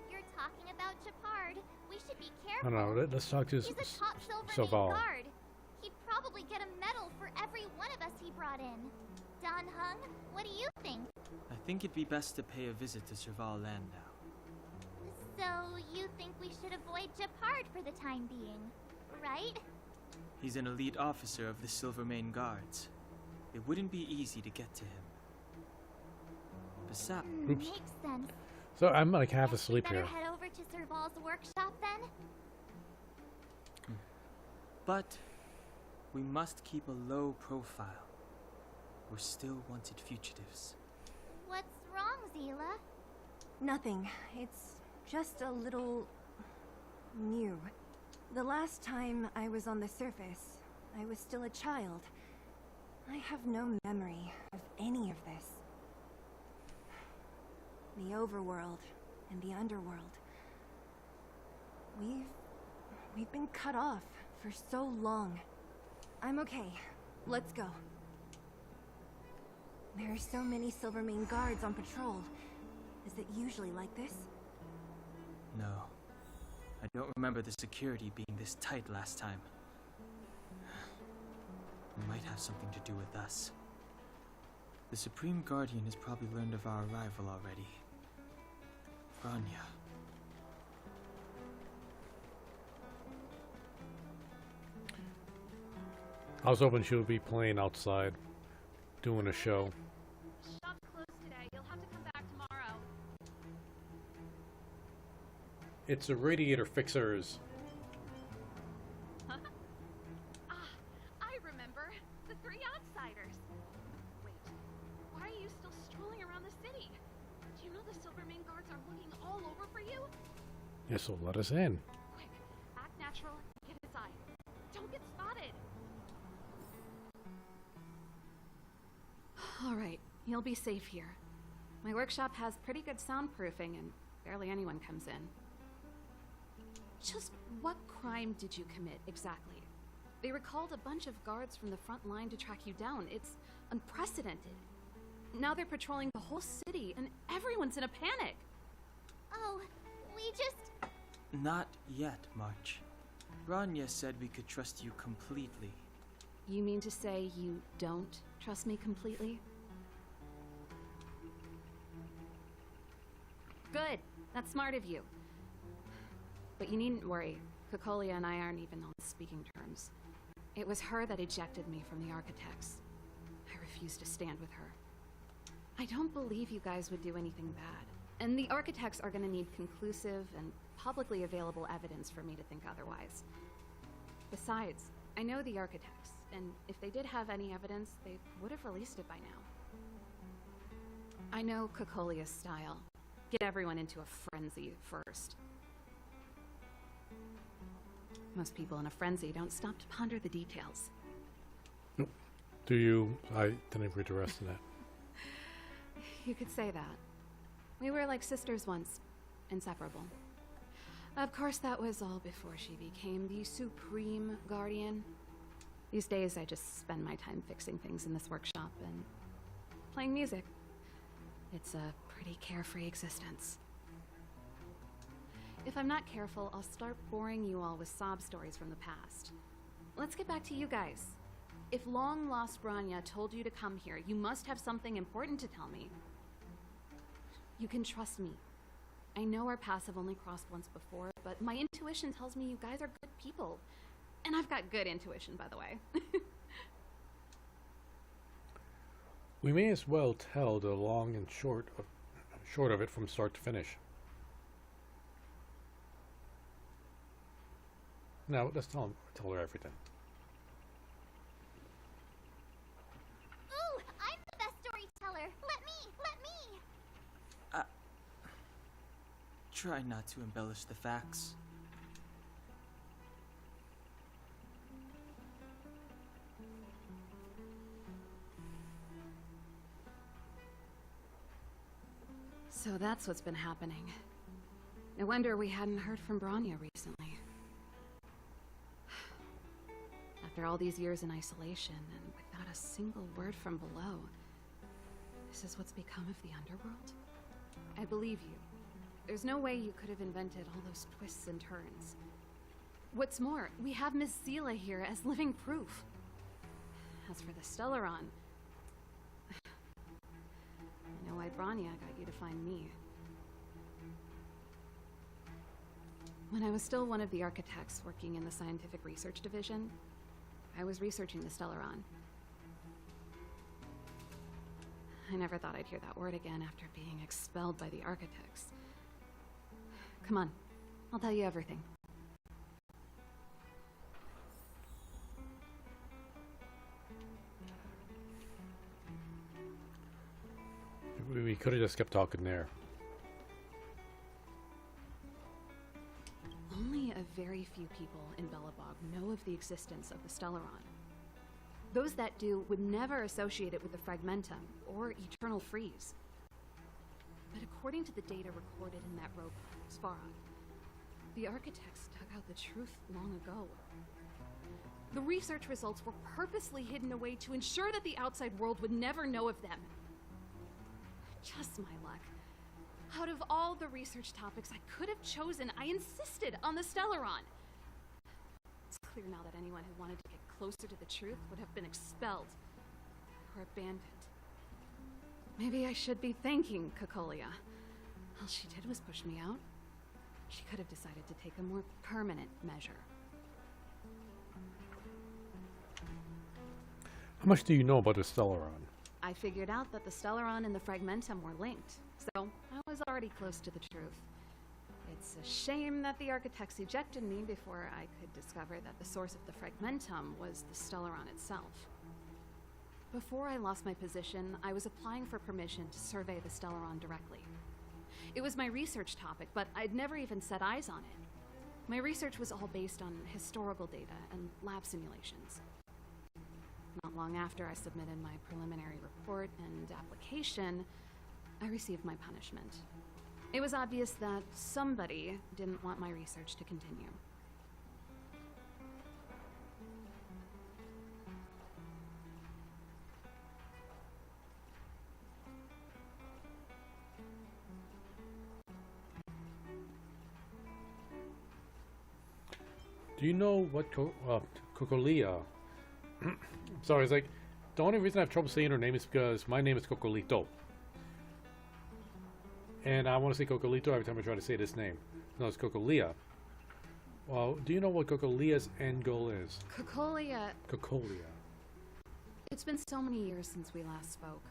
If you're talking about Japard, we should be careful. No, let's talk to He's a top Silvermane guard. He'd probably get a medal for every one of us he brought in. Don Hung, what do you think? I think it'd be best to pay a visit to Serval Landau. So, you think we should avoid Japard for the time being, right? He's an elite officer of the Silvermane Guards. It wouldn't be easy to get to him. Besides, Oops. Makes sense. So I'm like half Guess we asleep better here. head over to Serval's workshop then? but we must keep a low profile. We're still wanted fugitives. What's wrong, Zila? Nothing. It's just a little... new. The last time I was on the surface, I was still a child. I have no memory of any of this. The overworld and the underworld. We've been cut off for so long. I'm okay. Let's go. There are so many Silvermane guards on patrol. Is it usually like this? No. I don't remember the security being this tight last time. It might have something to do with us. The Supreme Guardian has probably learned of our arrival already. Bronya. I was hoping she would be playing outside. doing a show. Shop's closed today. You'll have to come back tomorrow. It's a radiator fixers. Huh? Ah, I remember. The three outsiders. Wait, why are you still strolling around the city? Do you know the Silvermane guards are looking all over for you? Yes, so let us in. Quick, act natural, get inside. Don't get spotted. All right, you'll be safe here. My workshop has pretty good soundproofing and barely anyone comes in. Just what crime did you commit, exactly? They recalled a bunch of guards from the front line to track you down. It's unprecedented. Now they're patrolling the whole city and everyone's in a panic. Oh, we just... Not yet, March. Bronya said we could trust you completely. You mean to say you don't trust me completely? Good. That's smart of you. But you needn't worry. Kokolia and I aren't even on speaking terms. It was her that ejected me from the Architects. I refused to stand with her. I don't believe you guys would do anything bad. And the Architects are going to need conclusive and publicly available evidence for me to think otherwise. Besides, I know the Architects, and if they did have any evidence, they would have released it by now. I know Kokolia's style. Get everyone into a frenzy first. Most people in a frenzy don't stop to ponder the details. Do you? I didn't read the rest of that. You could say that. We were like sisters once, inseparable. Of course, that was all before she became the Supreme Guardian. These days, I just spend my time fixing things in this workshop and playing music. It's a pretty carefree existence. If I'm not careful, I'll start boring you all with sob stories from the past. Let's get back to you guys. If long-lost Bronya told you to come here, you must have something important to tell me. You can trust me. I know our paths have only crossed once before, but my intuition tells me you guys are good people. And I've got good intuition, by the way. We may as well tell the long and short of it from start to finish. Now, let's tell her everything. Ooh, I'm the best storyteller. Let me. Try not to embellish the facts. So that's what's been happening. No wonder we hadn't heard from Bronya recently. After all these years in isolation and without a single word from below, this is what's become of the underworld? I believe you. There's no way you could have invented all those twists and turns. What's more, we have Miss Zila here as living proof. As for the Stellaron, I know why Bronya got you to find me. When I was still one of the architects working in the scientific research division, I was researching the Stellaron. I never thought I'd hear that word again after being expelled by the architects. Come on, I'll tell you everything. We could have just kept talking there. Only a very few people in Belobog know of the existence of the Stellaron. Those that do would never associate it with the Fragmentum or Eternal Freeze. But according to the data recorded in that robot, Svarog, the architects dug out the truth long ago. The research results were purposely hidden away to ensure that the outside world would never know of them. Just my luck. Out of all the research topics I could have chosen, I insisted on the Stellaron. It's clear now that anyone who wanted to get closer to the truth would have been expelled or abandoned. Maybe I should be thanking Kokolia. All she did was push me out. She could have decided to take a more permanent measure. How much do you know about the Stellaron? I figured out that the Stellaron and the Fragmentum were linked, so I was already close to the truth. It's a shame that the architects ejected me before I could discover that the source of the Fragmentum was the Stellaron itself. Before I lost my position, I was applying for permission to survey the Stellaron directly. It was my research topic, but I'd never even set eyes on it. My research was all based on historical data and lab simulations. Not long after I submitted my preliminary report and application, I received my punishment. It was obvious that somebody didn't want my research to continue. Do you know what Cocolia? Sorry, it's like the only reason I have trouble saying her name is because my name is Cocolito, and I want to say Cocolito every time I try to say this name. No, it's Cocolia. Well, do you know what Cocolia's end goal is? Cocolia. Cocolia. It's been so many years since we last spoke.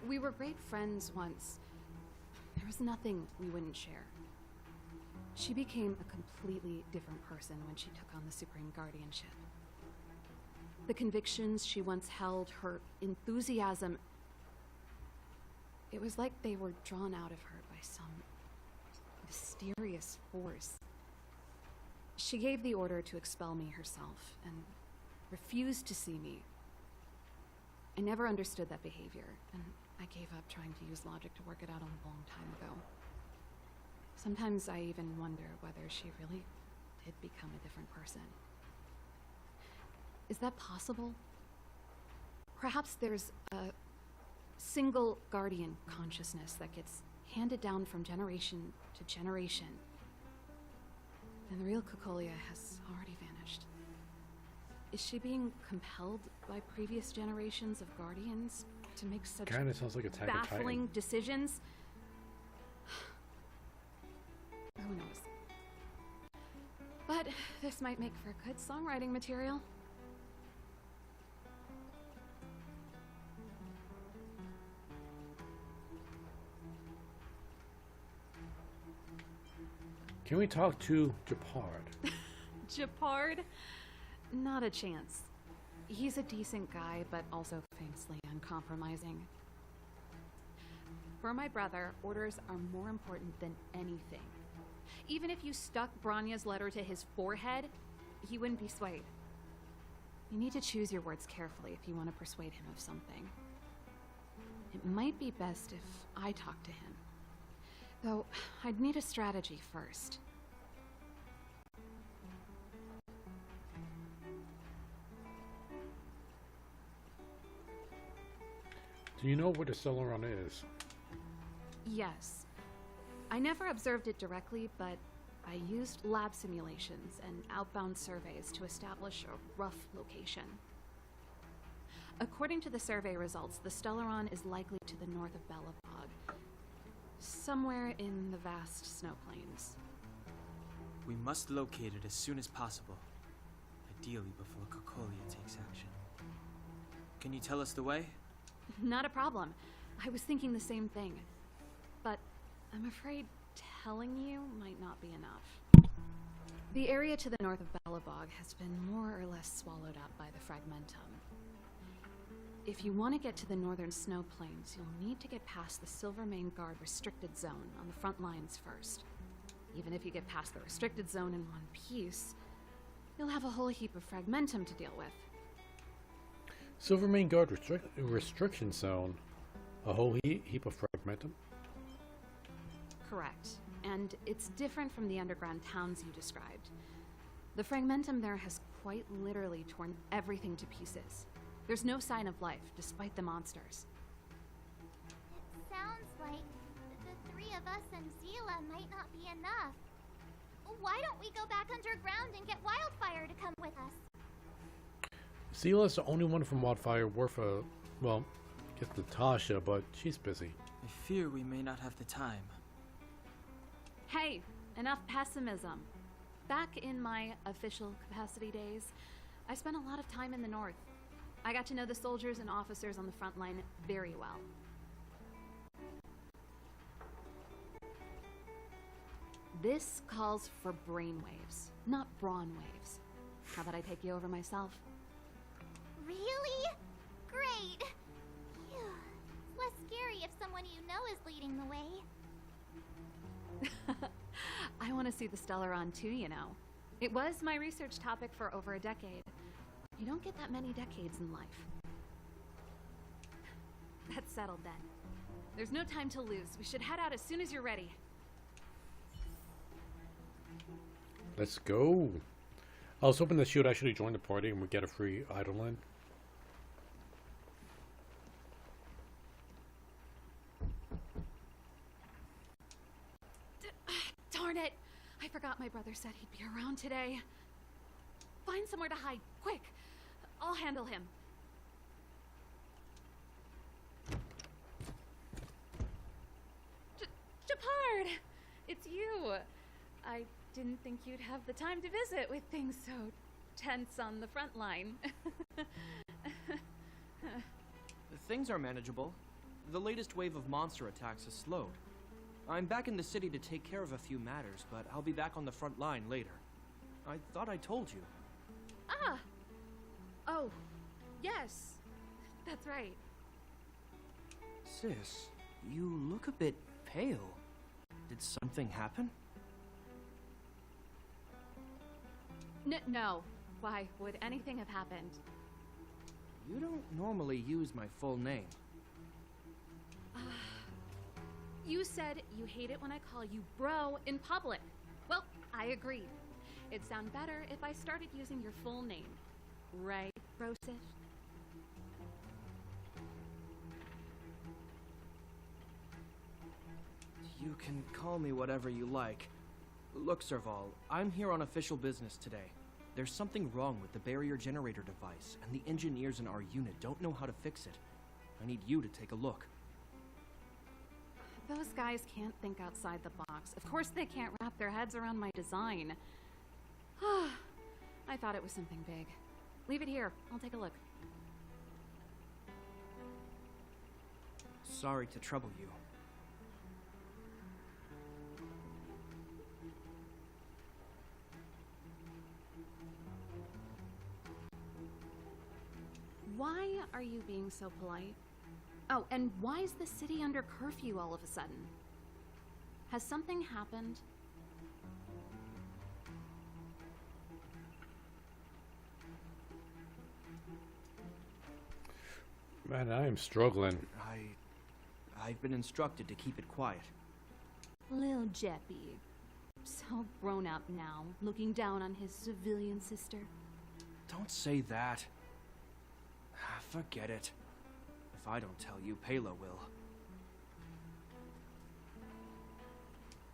We were great friends once. There was nothing we wouldn't share. She became a completely different person when she took on the Supreme Guardianship. The convictions she once held, her enthusiasm, it was like they were drawn out of her by some mysterious force. She gave the order to expel me herself and refused to see me. I never understood that behavior, and I gave up trying to use logic to work it out a long time ago. Sometimes I even wonder whether she really did become a different person. Is that possible? Perhaps there's a single guardian consciousness that gets handed down from generation to generation, and the real Cocolia has already vanished. Is she being compelled by previous generations of guardians to make such Kinda sounds like Attack on Titan. baffling decisions? Who knows? But this might make for good songwriting material. Can we talk to Japard? Japard? Not a chance. He's a decent guy, but also famously uncompromising. For my brother, orders are more important than anything. Even if you stuck Bronya's letter to his forehead, he wouldn't be swayed. You need to choose your words carefully if you want to persuade him of something. It might be best if I talk to him. Though, I'd need a strategy first. Do you know where the Stellaron is? Yes. I never observed it directly, but I used lab simulations and outbound surveys to establish a rough location. According to the survey results, the Stellaron is likely to the north of Belobog, somewhere in the vast snow plains. We must locate it as soon as possible, ideally before Cocolia takes action. Can you tell us the way? Not a problem. I was thinking the same thing. But I'm afraid telling you might not be enough. The area to the north of Belobog has been more or less swallowed up by the Fragmentum. If you want to get to the northern snow plains, you'll need to get past the Silvermane Guard restricted zone on the front lines first. Even if you get past the restricted zone in one piece, you'll have a whole heap of Fragmentum to deal with. Silvermane Guard restriction zone. A whole heap of Fragmentum? Correct. And it's different from the underground towns you described. The Fragmentum there has quite literally torn everything to pieces. There's no sign of life, despite the monsters. It sounds like the three of us and Zila might not be enough. Why don't we go back underground and get Wildfire to come with us? Zila's the only one from Wildfire worth a, well, I guess Natasha, but she's busy. I fear we may not have the time. Hey, enough pessimism. Back in my official capacity days, I spent a lot of time in the north. I got to know the soldiers and officers on the front line very well. This calls for brainwaves, not brawn waves. How about I take you over myself? Really? Great. Phew. It's less scary if someone you know is leading the way. I want to see the Stellaron too, you know. It was my research topic for over a decade. You don't get that many decades in life. That's settled then. There's no time to lose. We should head out as soon as you're ready. Let's go. I was hoping that she would actually join the party and we'd get a free Eidolon. Darn it! I forgot my brother said he'd be around today. Find somewhere to hide, quick! I'll handle him. Japard! It's you! I didn't think you'd have the time to visit with things so tense on the front line. Things are manageable. The latest wave of monster attacks has slowed. I'm back in the city to take care of a few matters, but I'll be back on the front line later. I thought I told you. Ah! Oh, yes. That's right. Sis, you look a bit pale. Did something happen? No. Why would anything have happened? You don't normally use my full name. You said you hate it when I call you bro in public. Well, I agreed. It'd sound better if I started using your full name. Right, Brosif? You can call me whatever you like. Look, Serval, I'm here on official business today. There's something wrong with the barrier generator device, and the engineers in our unit don't know how to fix it. I need you to take a look. Those guys can't think outside the box. Of course they can't wrap their heads around my design. I thought it was something big. Leave it here. I'll take a look. Sorry to trouble you. Why are you being so polite? Oh, and why is the city under curfew all of a sudden? Has something happened? Man, I am struggling. I've been instructed to keep it quiet. Lil Jeppy. So grown up now, looking down on his civilian sister. Don't say that. Forget it. If I don't tell you, Pela will.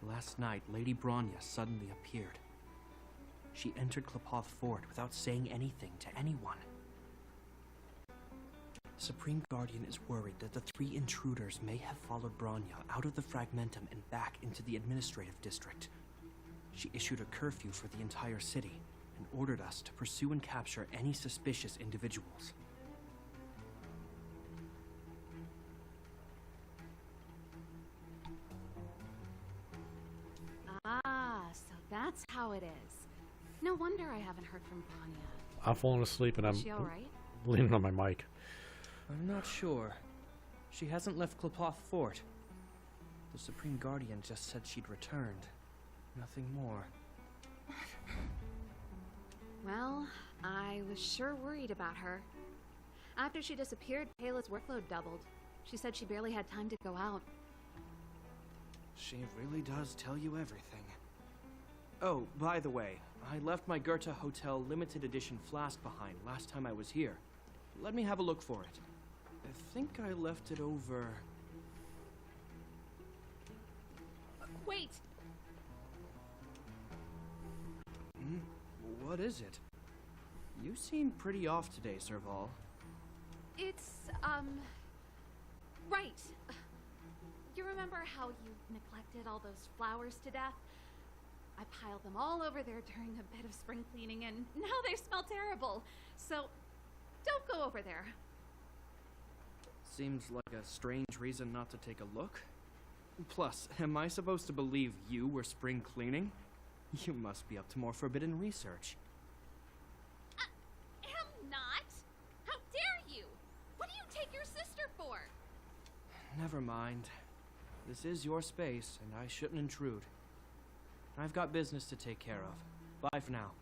Last night, Lady Bronya suddenly appeared. She entered Klapoth Fort without saying anything to anyone. The Supreme Guardian is worried that the 3 intruders may have followed Bronya out of the Fragmentum and back into the administrative district. She issued a curfew for the entire city and ordered us to pursue and capture any suspicious individuals. So that's how it is. No wonder I haven't heard from Bronya. I'm falling asleep and I'm Is she alright? leaning on my mic. I'm not sure. She hasn't left Klapoth Fort. The Supreme Guardian just said she'd returned. Nothing more. Well, I was sure worried about her. After she disappeared, Pela's workload doubled. She said she barely had time to go out. She really does tell you everything. Oh, by the way, I left my Goethe Hotel limited edition flask behind last time I was here. Let me have a look for it. I think I left it over... Wait! What is it? You seem pretty off today, Serval. It's, right. You remember how you neglected all those flowers to death? I piled them all over there during a bit of spring cleaning, and now they smell terrible. So, Don't go over there. Seems like a strange reason not to take a look. Plus, am I supposed to believe you were spring cleaning? You must be up to more forbidden research. Am not. How dare you? What do you take your sister for? Never mind. This is your space, and I shouldn't intrude. I've got business to take care of. Bye for now.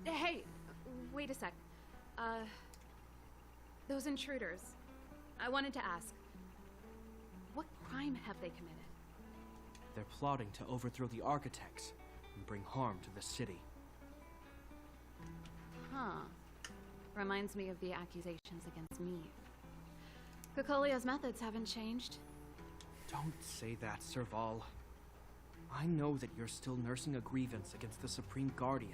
Hey, wait a sec. Those intruders. I wanted to ask, what crime have they committed? They're plotting to overthrow the architects and bring harm to the city. Huh. Reminds me of the accusations against me. Cocolia's methods haven't changed. Don't say that, Serval. I know that you're still nursing a grievance against the Supreme Guardian.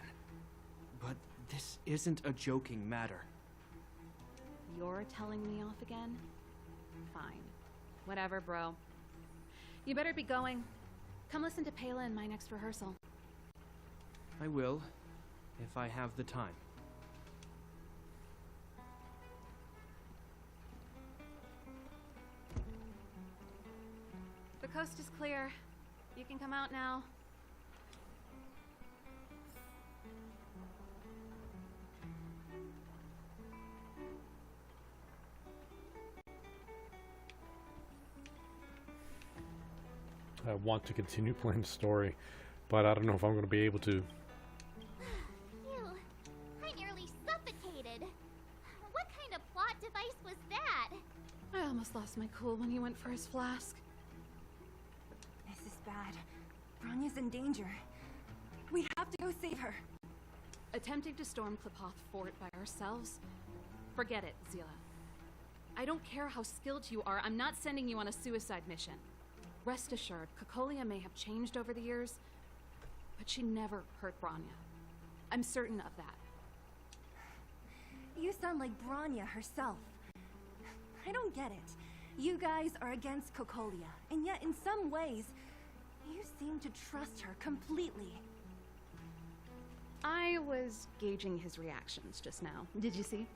But this isn't a joking matter. You're telling me off again? Fine. Whatever, bro. You better be going. Come listen to Pela in my next rehearsal. I will, if I have the time. The coast is clear. You can come out now. I want to continue playing the story, but I don't know if I'm going to be able to. Phew, I nearly suffocated. What kind of plot device was that? I almost lost my cool when he went for his flask. This is bad. Bronya's in danger. We have to go save her. Attempting to storm Klipoth Fort by ourselves? Forget it, Zila. I don't care how skilled you are, I'm not sending you on a suicide mission. Rest assured, Cocolia may have changed over the years, but she never hurt Bronya. I'm certain of that. You sound like Bronya herself. I don't get it. You guys are against Cocolia, and yet in some ways, you seem to trust her completely. I was gauging his reactions just now. Did you see?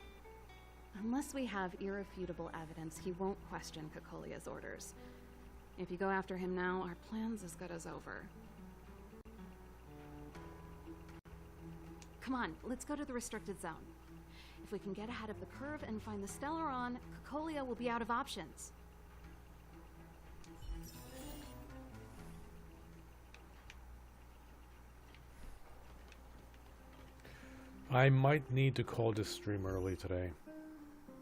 Unless we have irrefutable evidence, he won't question Cocolia's orders. If you go after him now, our plan's as good as over. Come on, let's go to the restricted zone. If we can get ahead of the curve and find the Stellaron, Cocolia will be out of options. I might need to call this stream early today.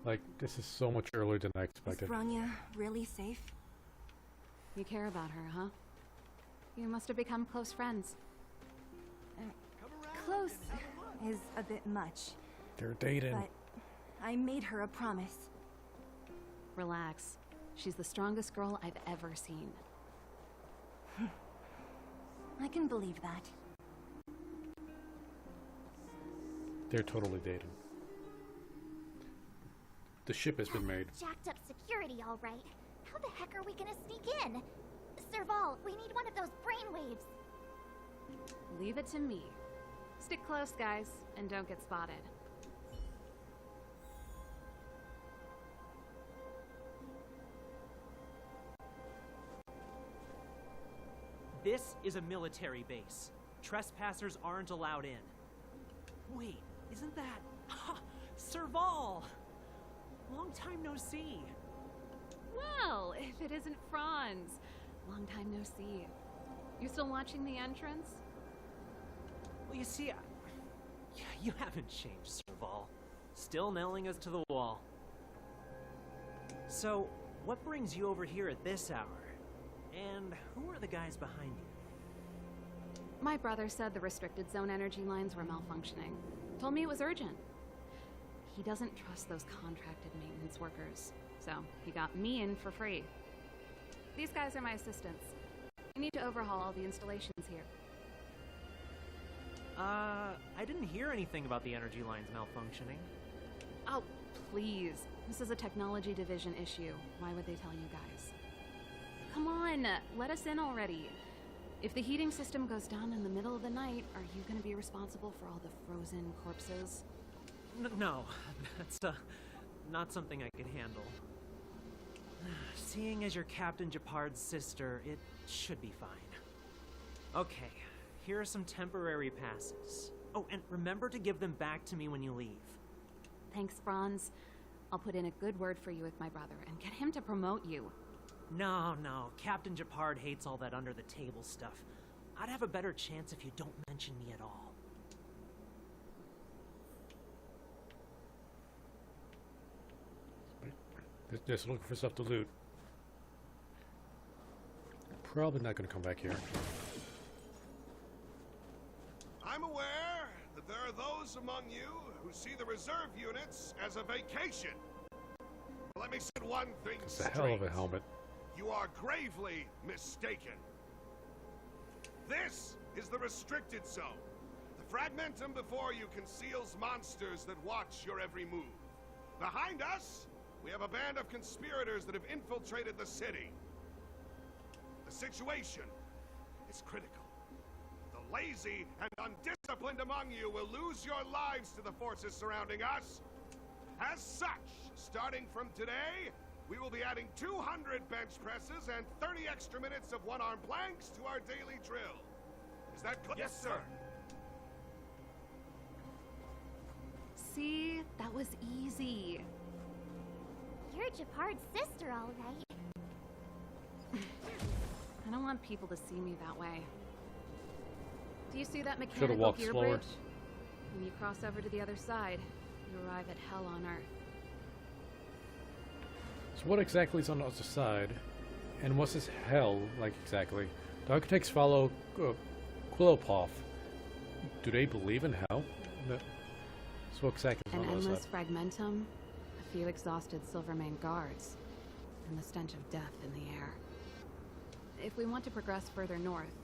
Like, this is so much earlier than I expected. Is Bronya really safe? You care about her, huh? You must have become close friends. Close is a bit much, They're dating. but I made her a promise. Relax. She's the strongest girl I've ever seen. I can believe that. They're totally dating. The ship has been made. Jacked up security, all right. How the heck are we gonna sneak in? Serval, we need one of those brainwaves. Leave it to me. Stick close, guys, and don't get spotted. This is a military base. Trespassers aren't allowed in. Wait, isn't that... Ha! Serval! Long time no see. Well, if it isn't Franz. Long time no see. You still watching the entrance? Well, you see, you haven't changed, Serval. Still nailing us to the wall. So, what brings you over here at this hour? And who are the guys behind you? My brother said the restricted zone energy lines were malfunctioning. Told me it was urgent. He doesn't trust those contracted maintenance workers, so he got me in for free. These guys are my assistants. I need to overhaul all the installations here. I didn't hear anything about the energy lines malfunctioning. Oh, please. This is a technology division issue. Why would they tell you guys? Come on, let us in already. If the heating system goes down in the middle of the night, are you going to be responsible for all the frozen corpses? No, that's not something I could handle. Seeing as you're Captain Japard's sister, it should be fine. Okay, here are some temporary passes. Oh, and remember to give them back to me when you leave. Thanks, Franz. I'll put in a good word for you with my brother and get him to promote you. No, Captain Japard hates all that under-the-table stuff. I'd have a better chance if you don't mention me at all. Just looking for stuff to loot. Probably not going to come back here. I'm aware that there are those among you who see the reserve units as a vacation. Let me set one thing It's a straight. hell of a helmet. You are gravely mistaken. This is the restricted zone. The fragmentum before you conceals monsters that watch your every move. Behind us, we have a band of conspirators that have infiltrated the city. The situation is critical. The lazy and undisciplined among you will lose your lives to the forces surrounding us. As such, starting from today, we will be adding 200 bench presses and 30 extra minutes of one-arm planks to our daily drill. Is that clear? Yes, sir. See? That was easy. You're Japard's sister, all right. I don't want people to see me that way. Do you see that Should've mechanical walked gear slower. bridge? When you cross over to the other side, you arrive at hell on Earth. So what exactly is on the other side? And what's this hell like exactly? The architects follow Quillopov. Do they believe in hell? No. So what exactly is An on the other endless side? fragmentum, a few exhausted Silvermane guards, and the stench of death in the air. If we want to progress further north,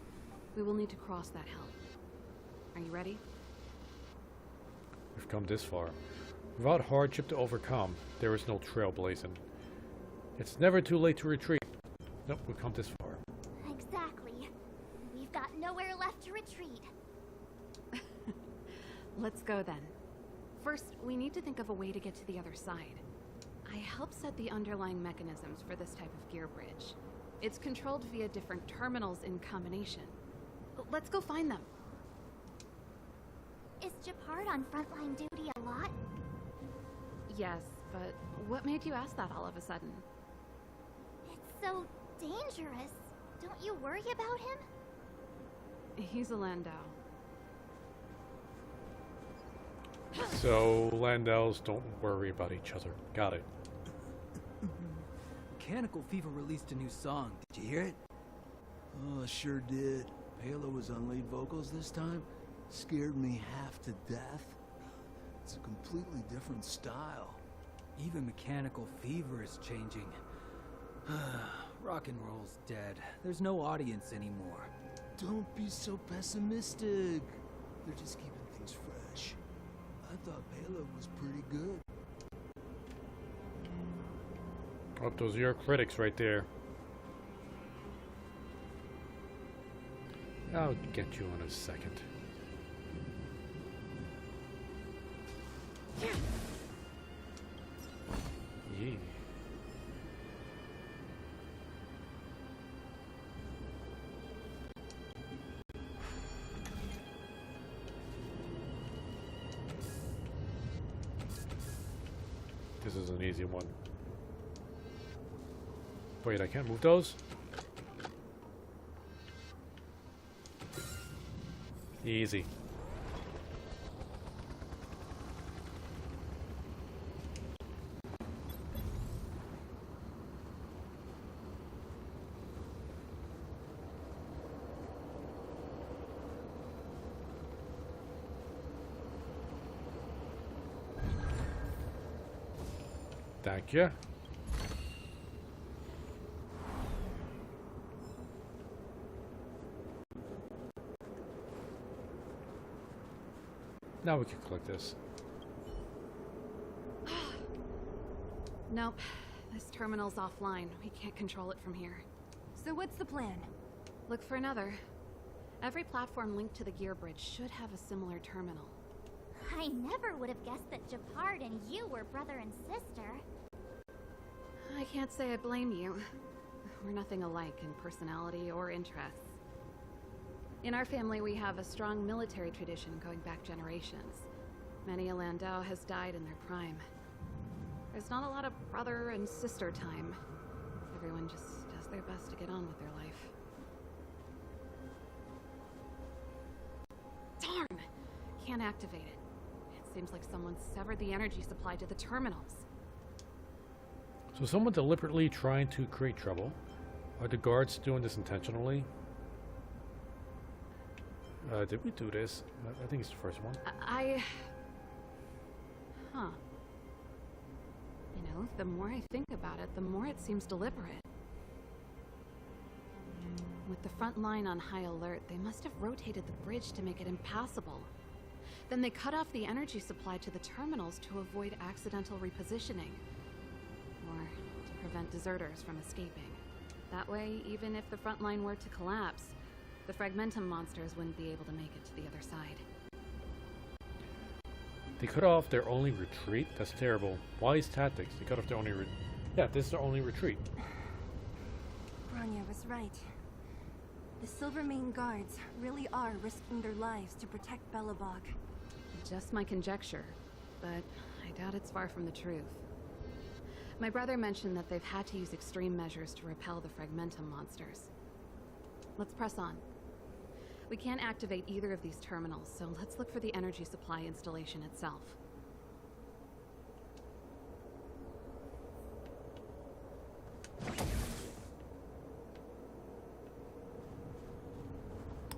we will need to cross that hell. Are you ready? We've come this far. Without hardship to overcome, there is no trail blazing. It's never too late to retreat. Nope, we've come this far. Exactly. We've got nowhere left to retreat. Let's go then. First, we need to think of a way to get to the other side. I helped set the underlying mechanisms for this type of gear bridge. It's controlled via different terminals in combination. Let's go find them. Is Japard on frontline duty a lot? Yes, but what made you ask that all of a sudden? It's so dangerous. Don't you worry about him? He's a Landau. So Landaus don't worry about each other. Got it. Mechanical Fever released a new song. Did you hear it? Oh, I sure did. Palo was on lead vocals this time. Scared me half to death. It's a completely different style. Even Mechanical Fever is changing. Rock and roll's dead. There's no audience anymore. Don't be so pessimistic. They're just keeping things fresh. I thought Palo was pretty good. Oh, those are your critics right there. I'll get you in a second. Yeah. This is an easy one. Wait, I can't move those? Easy. Thank you. Now we can click this. Nope. This terminal's offline. We can't control it from here. So what's the plan? Look for another. Every platform linked to the gear bridge should have a similar terminal. I never would have guessed that Japard and you were brother and sister. I can't say I blame you. We're nothing alike in personality or interests. In our family, we have a strong military tradition going back generations. Many a Landau has died in their prime. There's not a lot of brother and sister time. Everyone just does their best to get on with their life. Darn! Can't activate it. It seems like someone severed the energy supply to the terminals. So someone deliberately trying to create trouble? Are the guards doing this intentionally? Did we do this? I think it's the first one. Huh. You know, the more I think about it, the more it seems deliberate. With the front line on high alert, they must have rotated the bridge to make it impassable. Then they cut off the energy supply to the terminals to avoid accidental repositioning. Or to prevent deserters from escaping. That way, even if the front line were to collapse, the Fragmentum monsters wouldn't be able to make it to the other side. They cut off their only retreat? That's terrible. Wise tactics. They cut off their only yeah, this is their only retreat. Bronya was right. The Silvermane guards really are risking their lives to protect Belobog. Just my conjecture, but I doubt it's far from the truth. My brother mentioned that they've had to use extreme measures to repel the Fragmentum monsters. Let's press on. We can't activate either of these terminals, so let's look for the energy supply installation itself.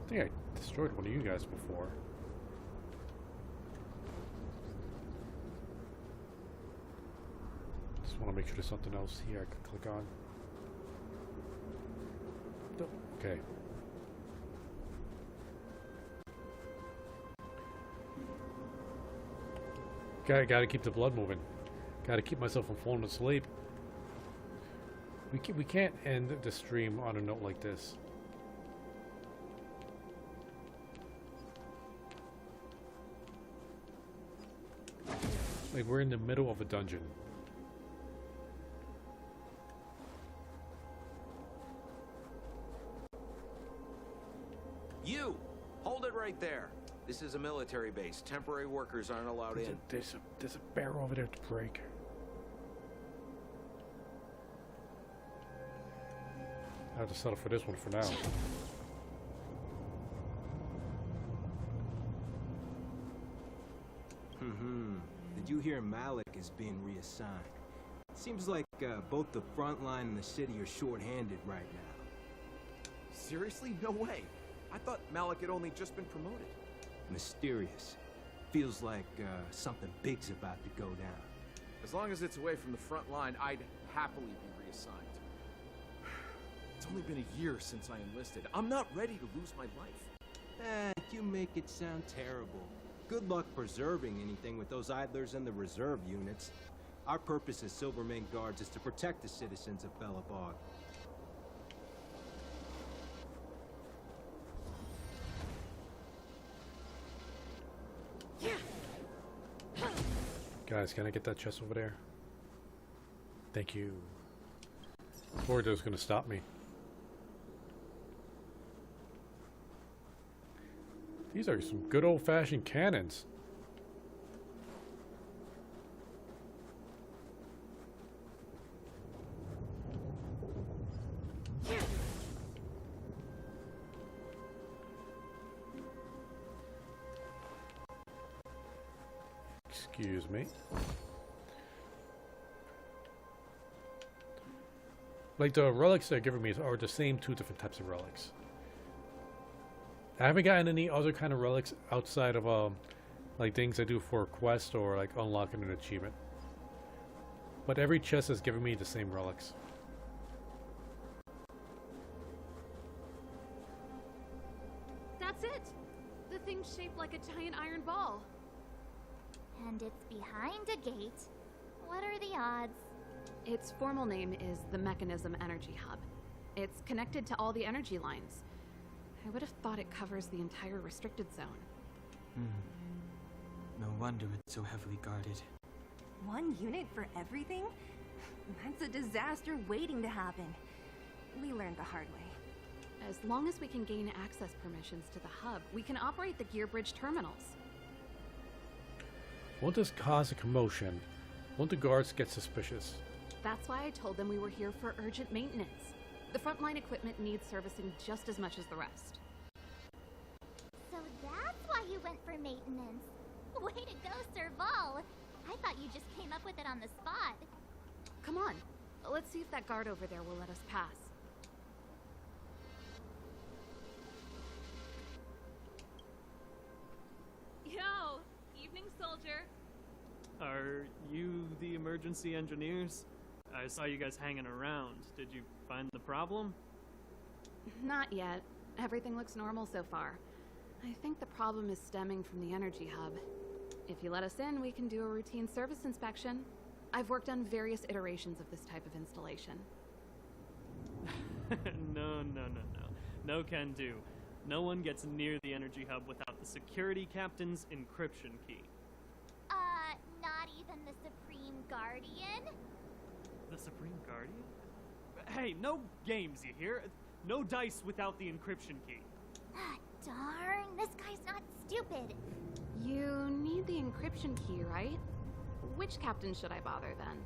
I think I destroyed one of you guys before. Just want to make sure there's something else here I could click on. Nope. Okay. Gotta keep the blood moving. Gotta keep myself from falling asleep. We can't end the stream on a note like this. Like we're in the middle of a dungeon. You! Hold it right there. This is a military base. Temporary workers aren't allowed in. There's a barrel over there to break. I have to settle for this one for now. Did you hear Malik is being reassigned? Seems like both the front line and the city are short-handed right now. Seriously? No way. I thought Malik had only just been promoted. Mysterious. Feels like something big's about to go down. As long as it's away from the front line, I'd happily be reassigned. It's only been a year since I enlisted. I'm not ready to lose my life. You make it sound terrible. Good luck preserving anything with those idlers in the reserve units. Our purpose as Silvermane Guards is to protect the citizens of Belobog. Guys, can I get that chest over there? Thank you. Or they're gonna stop me. These are some good old-fashioned cannons. Excuse me. Like the relics they're giving me are the same two different types of relics. I haven't gotten any other kind of relics outside of like things I do for a quest or like unlocking an achievement. But every chest has given me the same relics. That's it! The thing's shaped like a giant iron ball. And it's behind a gate. What are the odds? Its formal name is the Mechanism Energy Hub. It's connected to all the energy lines. I would have thought it covers the entire restricted zone. No wonder it's so heavily guarded. One unit for everything? That's a disaster waiting to happen. We learned the hard way. As long as we can gain access permissions to the hub, we can operate the gear bridge terminals. Won't this cause a commotion? Won't the guards get suspicious? That's why I told them we were here for urgent maintenance. The frontline equipment needs servicing just as much as the rest. So that's why you went for maintenance. Way to go, Serval. I thought you just came up with it on the spot. Come on, let's see if that guard over there will let us pass. Yo, evening, soldier. Are you the emergency engineers? I saw you guys hanging around. Did you find the problem? Not yet. Everything looks normal so far. I think the problem is stemming from the energy hub. If you let us in, we can do a routine service inspection. I've worked on various iterations of this type of installation. No. No can do. No one gets near the energy hub without the security captain's encryption key. Not even the Supreme Guardian? The Supreme Guardian? Hey, no games, you hear? No dice without the encryption key. Darn, this guy's not stupid. You need the encryption key, right? Which captain should I bother then?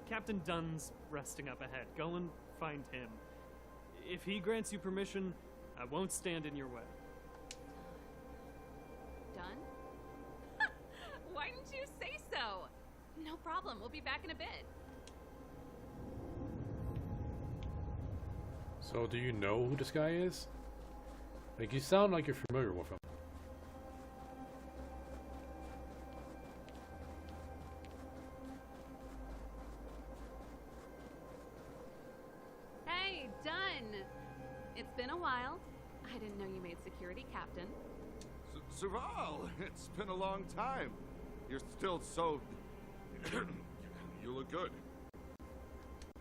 Captain Dunn's resting up ahead. Go and find him. If he grants you permission, I won't stand in your way. Done? Why didn't you say so? No problem, we'll be back in a bit. So, do you know who this guy is? Like, you sound like you're familiar with him. Hey, Dunn! It's been a while. I didn't know you made security captain. Serval, it's been a long time. You're still so... You look good.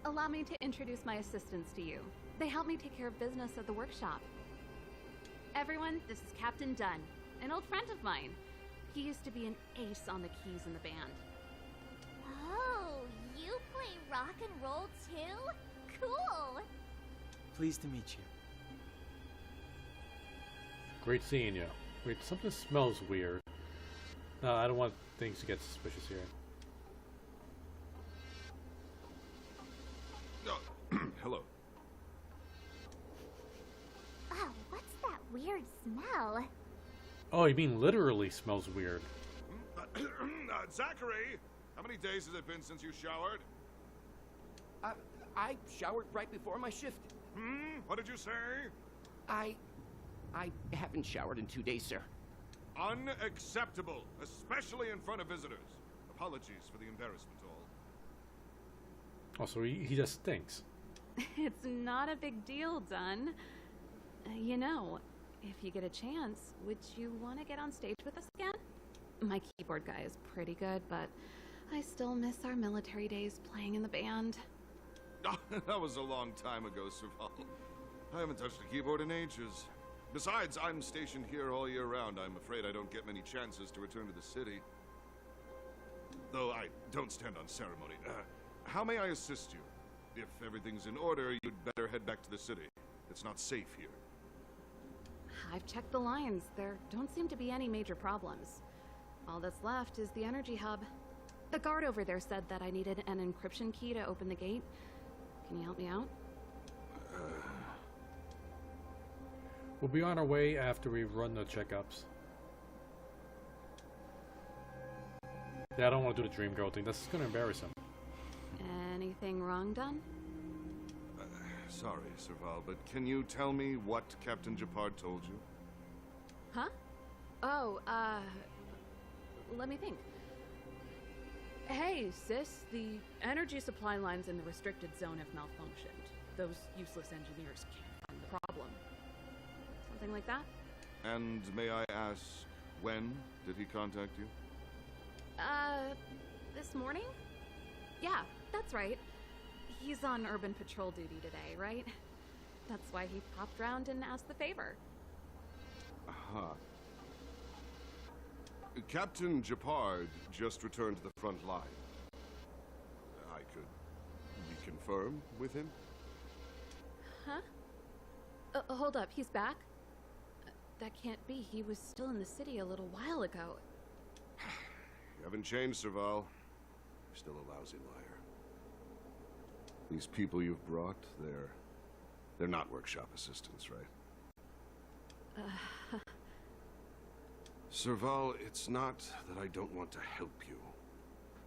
Allow me to introduce my assistants to you. They help me take care of business at the workshop. Everyone, this is Captain Dunn, an old friend of mine. He used to be an ace on the keys in the band. Oh, you play rock and roll too? Cool! Pleased to meet you. Great seeing you. Wait, something smells weird. No, I don't want things to get suspicious here. Hello. Oh, what's that weird smell? Oh, you mean literally smells weird. Zachary, how many days has it been since you showered? I showered right before my shift. What did you say? I haven't showered in 2 days, sir. Unacceptable, especially in front of visitors. Apologies for the embarrassment, all. Oh, so he just stinks. It's not a big deal, Dunn. You know, if you get a chance, would you want to get on stage with us again? My keyboard guy is pretty good, but I still miss our military days playing in the band. That was a long time ago, Serval. I haven't touched a keyboard in ages. Besides, I'm stationed here all year round. I'm afraid I don't get many chances to return to the city. Though I don't stand on ceremony. How may I assist you? If everything's in order, you'd better head back to the city. It's not safe here. I've checked the lines. There don't seem to be any major problems. All that's left is the energy hub. The guard over there said that I needed an encryption key to open the gate. Can you help me out? We'll be on our way after we run the checkups. Yeah, I don't want to do the dream girl thing. That's going to embarrass him. Anything wrong, Dunn? Sorry, Serval, but can you tell me what Captain Japard told you? Huh? Oh, let me think. Hey, sis, the energy supply lines in the restricted zone have malfunctioned. Those useless engineers can't find the problem. Something like that? And may I ask, when did he contact you? This morning? Yeah, that's right. He's on urban patrol duty today, right? That's why he popped round and asked the favor. Aha. Captain Japard just returned to the front line. I could reconfirm with him? Huh? Hold up, he's back? That can't be. He was still in the city a little while ago. You haven't changed, Serval. You're still a lousy liar. These people you've brought, they're not workshop assistants, right? Serval, it's not that I don't want to help you,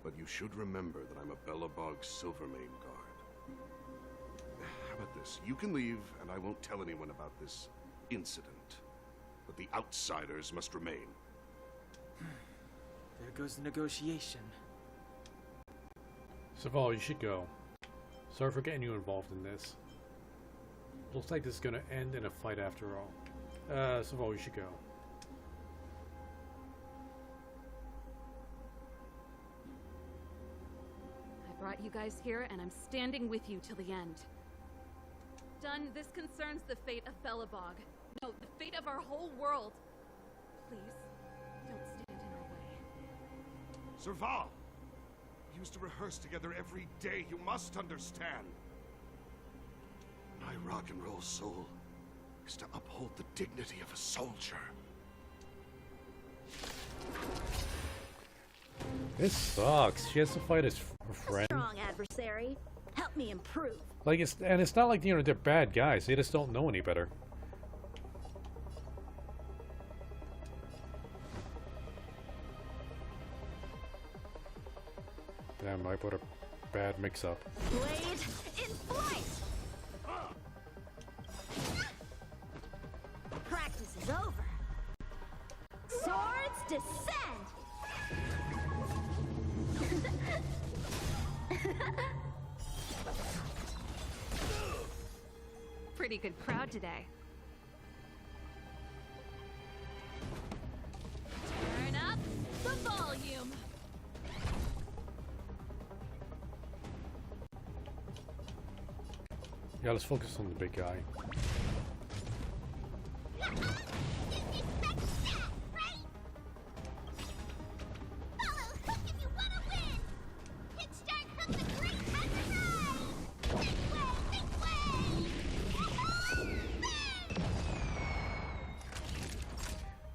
but you should remember that I'm a Belobog Silvermane guard. How about this? You can leave, and I won't tell anyone about this incident. But the outsiders must remain. There goes the negotiation. Serval, you should go. Sorry for getting you involved in this. Looks like this is gonna end in a fight after all. Serval, you should go. I brought you guys here, and I'm standing with you till the end. Done. This concerns the fate of Belobog. No, the fate of our whole world. Please, don't stand in our way. Serval! We used to rehearse together every day, you must understand. My rock and roll soul is to uphold the dignity of a soldier. This sucks. She has to fight his friend. Strong adversary. Help me improve. Like it's not like they're bad guys. They just don't know any better. Damn, I put a bad mix-up. Blade in flight. Practice is over. Swords descend. Pretty good crowd today. Turn up the volume. Yeah, let's focus on the big guy.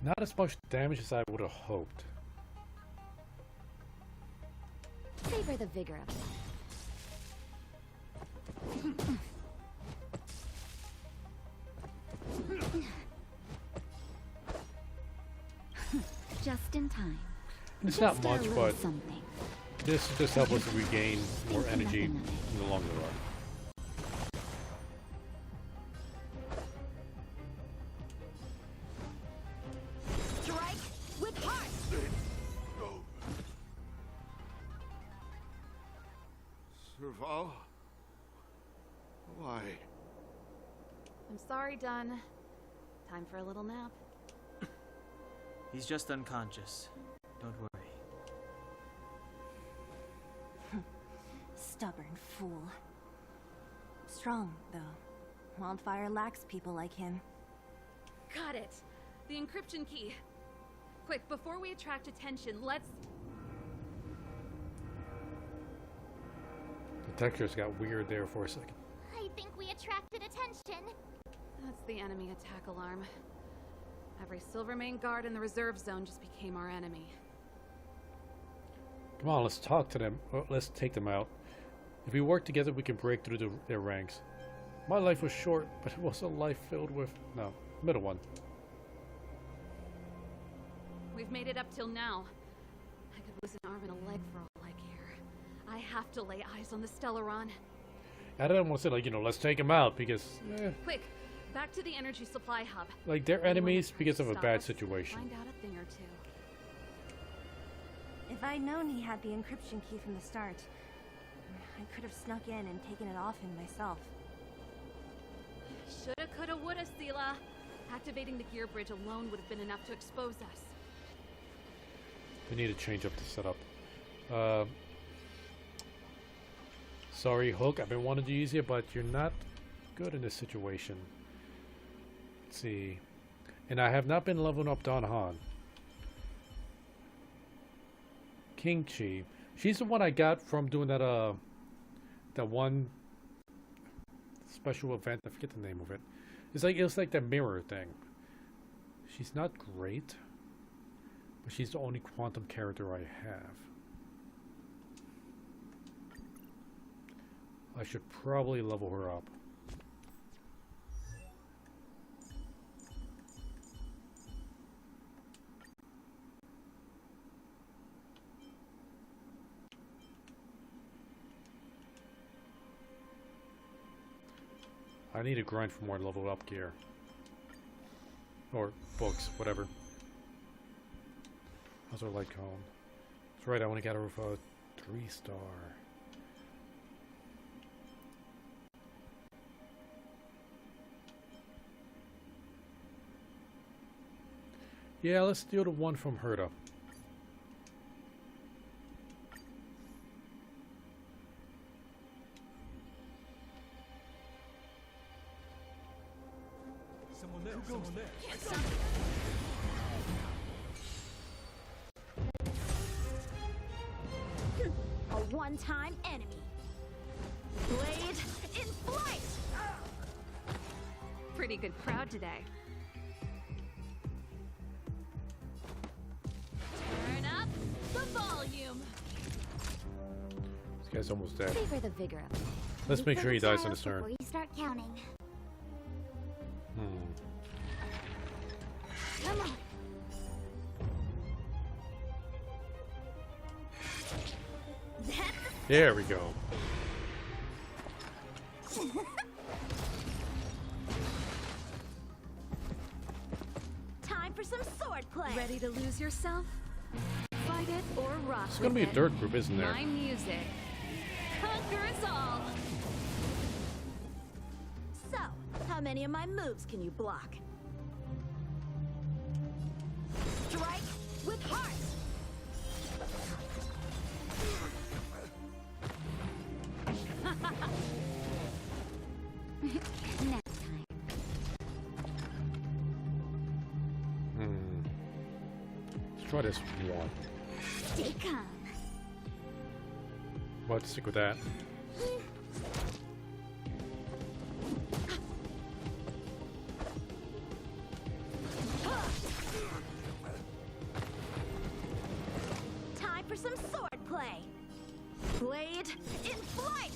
Not as much damage as I would have hoped. Savor the vigor of just in time. It's not Just a much, little but something. this just helps us regain more energy in the longer run. Strike with heart. Serval? Why? I'm sorry, Dunn. Time for a little nap. He's just unconscious. Don't worry. Stubborn fool. Strong, though. Wildfire lacks people like him. Got it. The encryption key. Quick, before we attract attention, let's... The textures got weird there for a second. I think we attracted attention. That's the enemy attack alarm. Every Silvermane guard in the reserve zone just became our enemy. Come on, let's talk to them. Let's take them out. If we work together, we can break through their ranks. My life was short, but it was a life filled with... No, middle one. We've made it up till now. I could lose an arm and a leg for all I care. I have to lay eyes on the Stellaron. I don't want to say, like, let's take them out, because... Quick, back to the energy supply hub. like, they're enemies because of a Stop bad us, situation. Find out a thing or two. If I'd known he had the encryption key from the start, I could have snuck in and taken it off him myself. Shoulda, coulda, woulda, Sela. Activating the gear bridge alone would have been enough to expose us. We need to change up the setup. Sorry, Hook. I've been wanting to use you, but you're not good in this situation. Let's see. And I have not been leveling up Don Han. King Chi. She's the one I got from doing that that one special event. I forget the name of it. It was like that mirror thing. She's not great, but she's the only quantum character I have. I should probably level her up. I need to grind for more level up gear. Or books, whatever. How's our light cone? That's right, I want to get her with a 3-star. Yeah, let's steal the one from Herta. Someone there, someone there. Can't stop it. A one-time enemy. Blade in flight! Pretty good crowd today. Turn up the volume. This guy's almost dead. Savor the vigor of it. Let's Wait make for sure the he dies in child his turn. before you start counting. Come on. There we go. Time for some sword play. Ready to lose yourself? Fight it or rock It's gonna be a dirt group, isn't there? My music. Conquer us all. So, how many of my moves can you block? Strike with heart. Next time. Let's try this one. Stay calm. We'll have to stick with that. Time for some sword play. Blade in flight.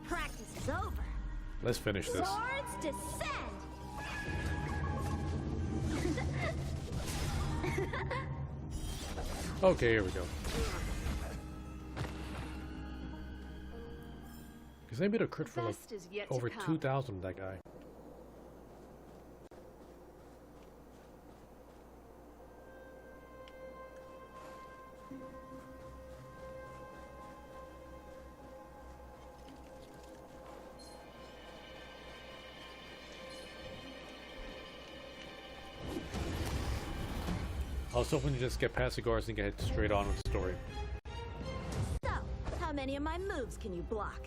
Practice is over. Let's finish this. Swords descend. Okay, here we go. Because they made a crit for like Best is yet to over come. 2,000, that guy. I was hoping to just get past the guards and get straight on with the story. So, how many of my moves can you block?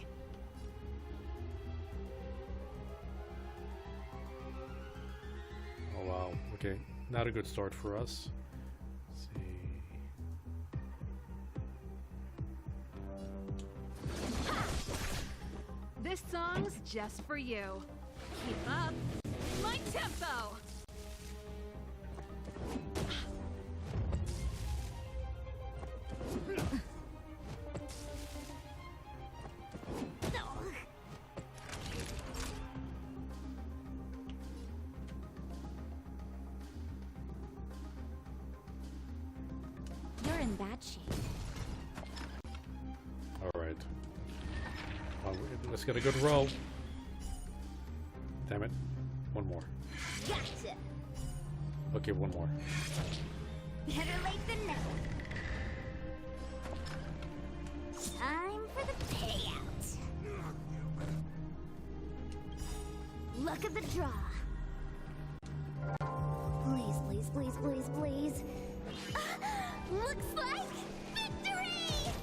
Oh wow, okay. Not a good start for us. Let's see. This song's just for you. Keep up my tempo. You're in bad shape. Alright. Let's get a good roll. Damn it. One more. Gotcha. Okay, one more. Better late than never. Time for the payout. Look at the draw. Please, please, please, please, please. Looks like victory!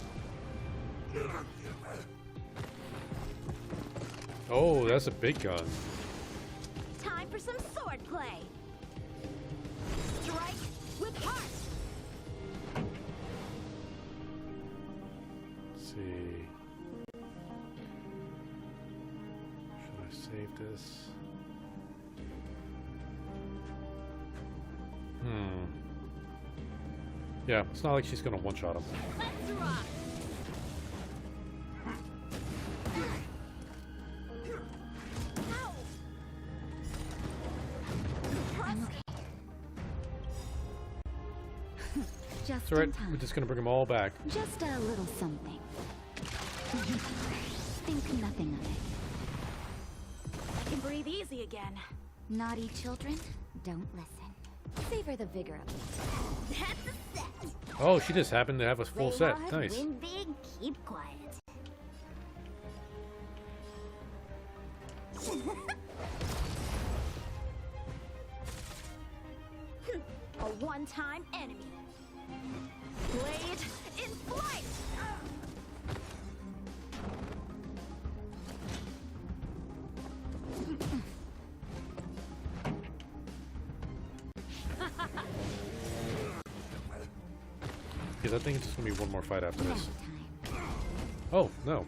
Oh, that's a big gun. Time for some sword play. Strike with heart. Let's see. Should I save this? Yeah, it's not like she's gonna one-shot him. Let's rock. Just It's alright, in time. we're just gonna bring them all back. Just a little something. Think nothing of it. I can breathe easy again. Naughty children, don't listen. Savor the vigor of it. That's a set. Oh, she just happened to have a full Play set. wide, Nice. Win big, keep quiet. A one-time enemy. Blade in flight! Because I think it's just gonna be one more fight after this. Oh, no.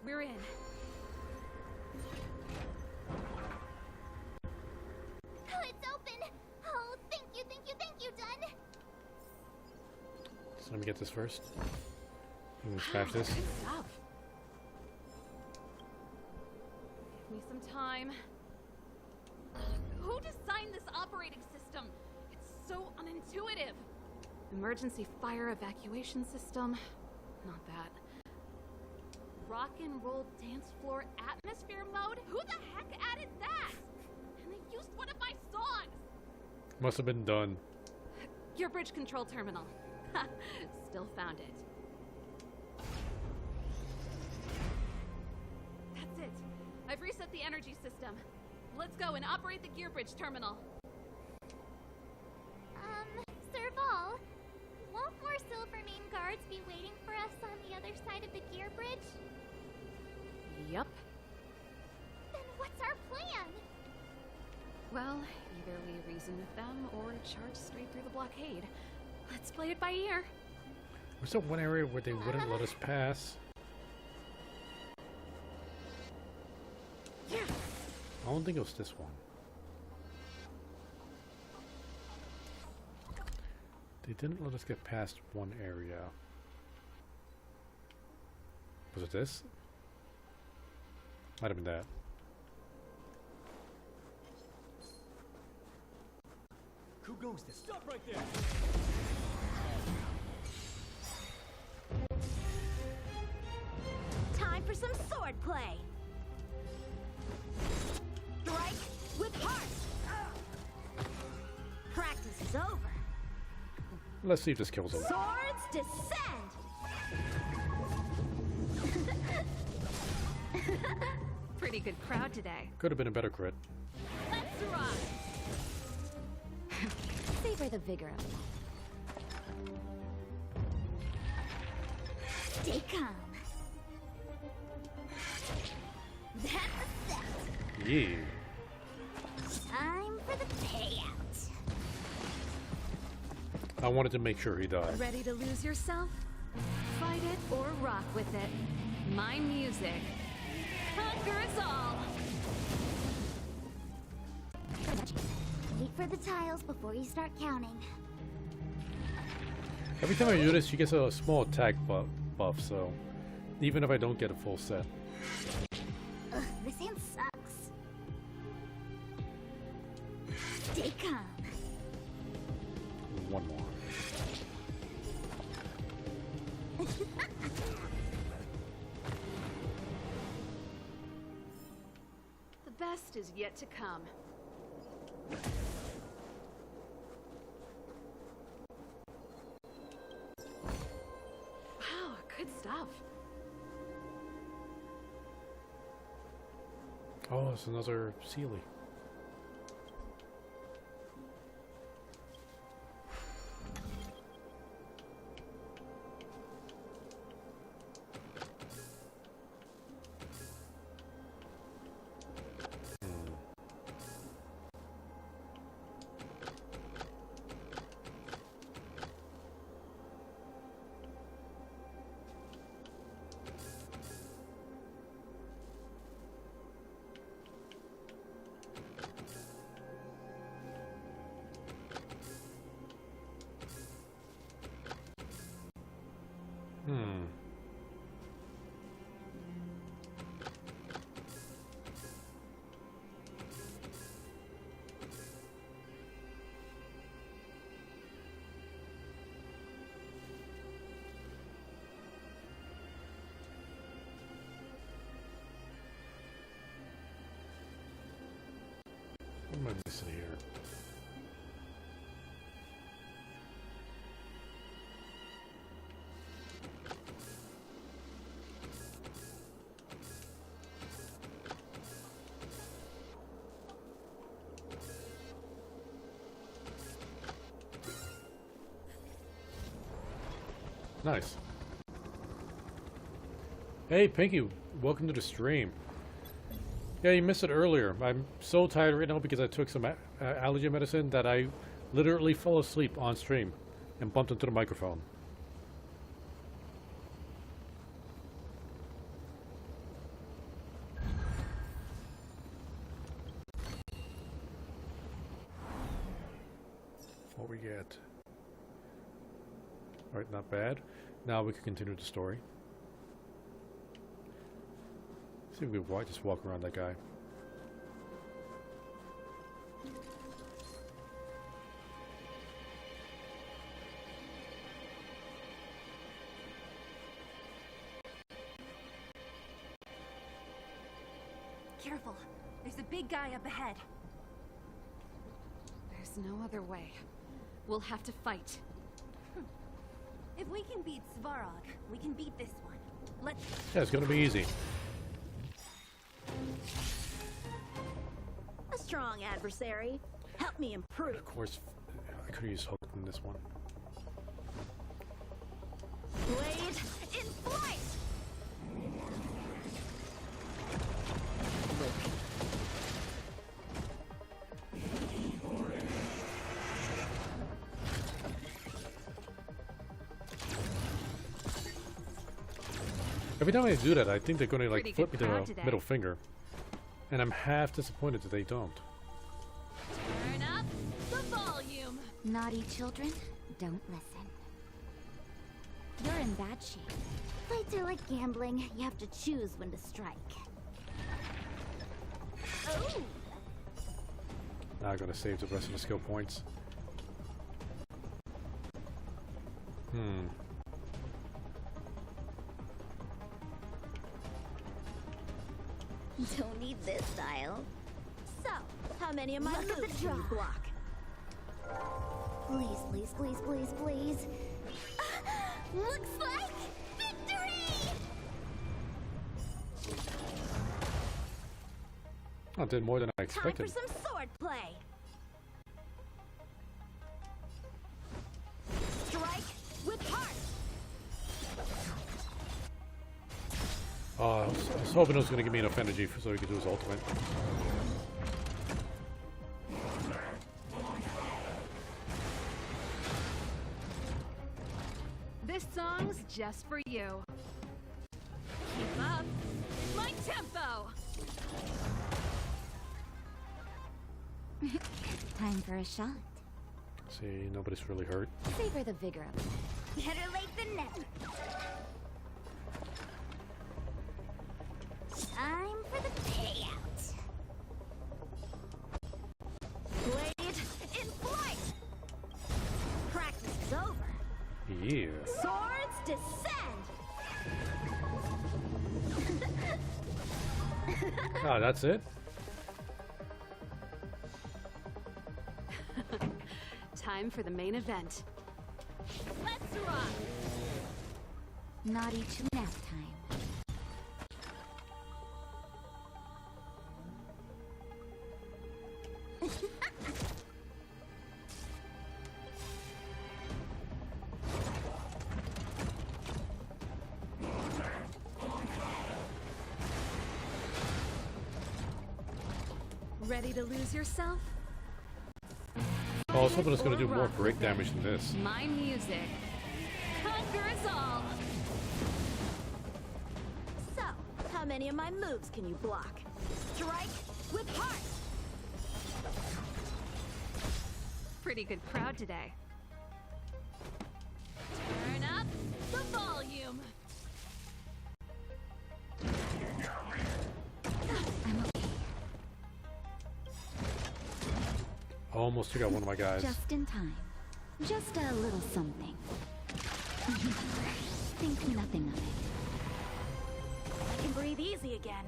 We're in. Oh, it's open! Oh, thank you, Dun! So let me get this first. I'm gonna smash this. Good stuff. Give me some time. Who designed this operating system? It's so unintuitive. Emergency fire evacuation system? Not that. Rock and roll dance floor atmosphere mode? Who the heck added that? And they used one of my songs! Must have been done. Your bridge control terminal. Ha! Still found it. That's it. I've reset the energy system. Let's go and operate the gear bridge terminal. Serval, won't more Silvermane guards be waiting for us on the other side of the gear bridge? Yep. Then what's our plan? Well, either we reason with them or charge straight through the blockade. Let's play it by ear. Was there one area where they wouldn't let us pass? I don't think it was this one. They didn't let us get past one area. Was it this? Might have been that. Who goes this? Stop right there! Time for some sword play. Strike with heart. Practice is over. Let's see if this kills him. Swords descend. Pretty good crowd today. Could have been a better crit. Let's rock. Savor the vigor of it. Stay calm. That's a set. Yeah. Time for the payout. I wanted to make sure he died. Ready to lose yourself? Fight it or rock with it. My music conquers all. Wait for the tiles before you start counting. Every time I do this, she gets a small attack buff, so even if I don't get a full set. Ugh, this hand sucks. Stay calm. One more. The best is yet to come. Wow, good stuff. Oh, it's another Sealy. am I missing here? Nice. Hey, Pinky, welcome to the stream. Yeah, you missed it earlier. I'm so tired right now because I took some allergy medicine that I literally fell asleep on stream and bumped into the microphone. What we get? Alright, not bad. Now we can continue the story. See if we can just walk around that guy. Careful. There's a big guy up ahead. There's no other way. We'll have to fight. If we can beat Svarog, we can beat this one. Let's... Yeah, it's gonna be easy. A strong adversary. Help me improve. Of course, I could have used Hook in this one. Blade in flight! Every time I do that, I think they're going to like Pretty flip me good crowd the today. middle finger. And I'm half disappointed that they don't. Turn up the volume. Naughty children, don't listen. You're in bad shape. Fights are like gambling. You have to choose when to strike. Oh! Now I'm going to save the rest of the skill points. Don't need this style. So, how many of my Look at the moves can you draw. block? Please, please, please, please, please. Looks like victory! I did more than I Time for expected. some sword play. Strike with heart. I was hoping it was going to give me enough energy so he could do his ultimate. This song's just for you. Keep up my tempo. Time for a shot. See, nobody's really hurt. Savor the vigor of it. Better late than never. Time for the payout. Blade in flight. Practice is over. Yeah. Swords descend. Ah, that's it? Time for the main event. Let's rock. Naughty to nap time. Ready to lose yourself? Oh, I was hoping it was going to do more break damage than this. My music. Conquer us all. So, how many of my moves can you block? Strike with heart. Pretty good crowd today. Turn up the volume. Almost took out one of my guys. Just in time. Just a little something. Think nothing of it. I can breathe easy again.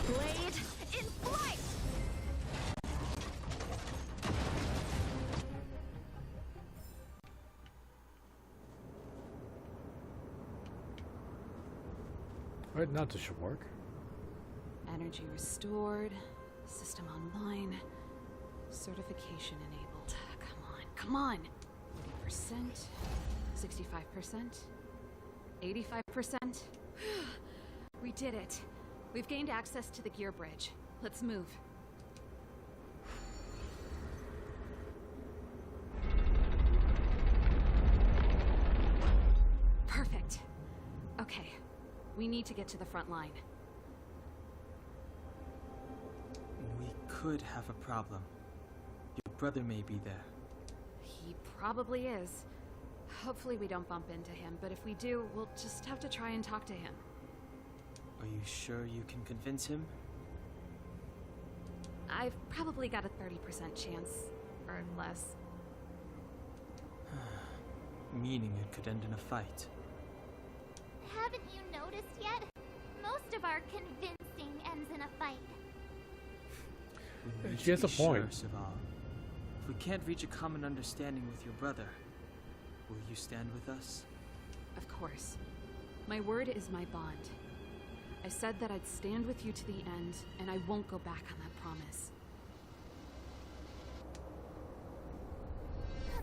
Blade in flight! Right now this should work. Energy restored. System online. Certification enabled. Come on, come on! 40%. 65%. 85%. We did it. We've gained access to the gear bridge. Let's move. Perfect. Okay. We need to get to the front line. We could have a problem. Your brother may be there. He probably is. Hopefully we don't bump into him, but if we do, we'll just have to try and talk to him. Are you sure you can convince him? I've probably got a 30% chance, or less. Meaning it could end in a fight. Haven't you noticed yet? Most of our convincing ends in a fight. We need She to has a be point. Sure, Saval. If we can't reach a common understanding with your brother, will you stand with us? Of course. My word is my bond. I said that I'd stand with you to the end, and I won't go back on that promise.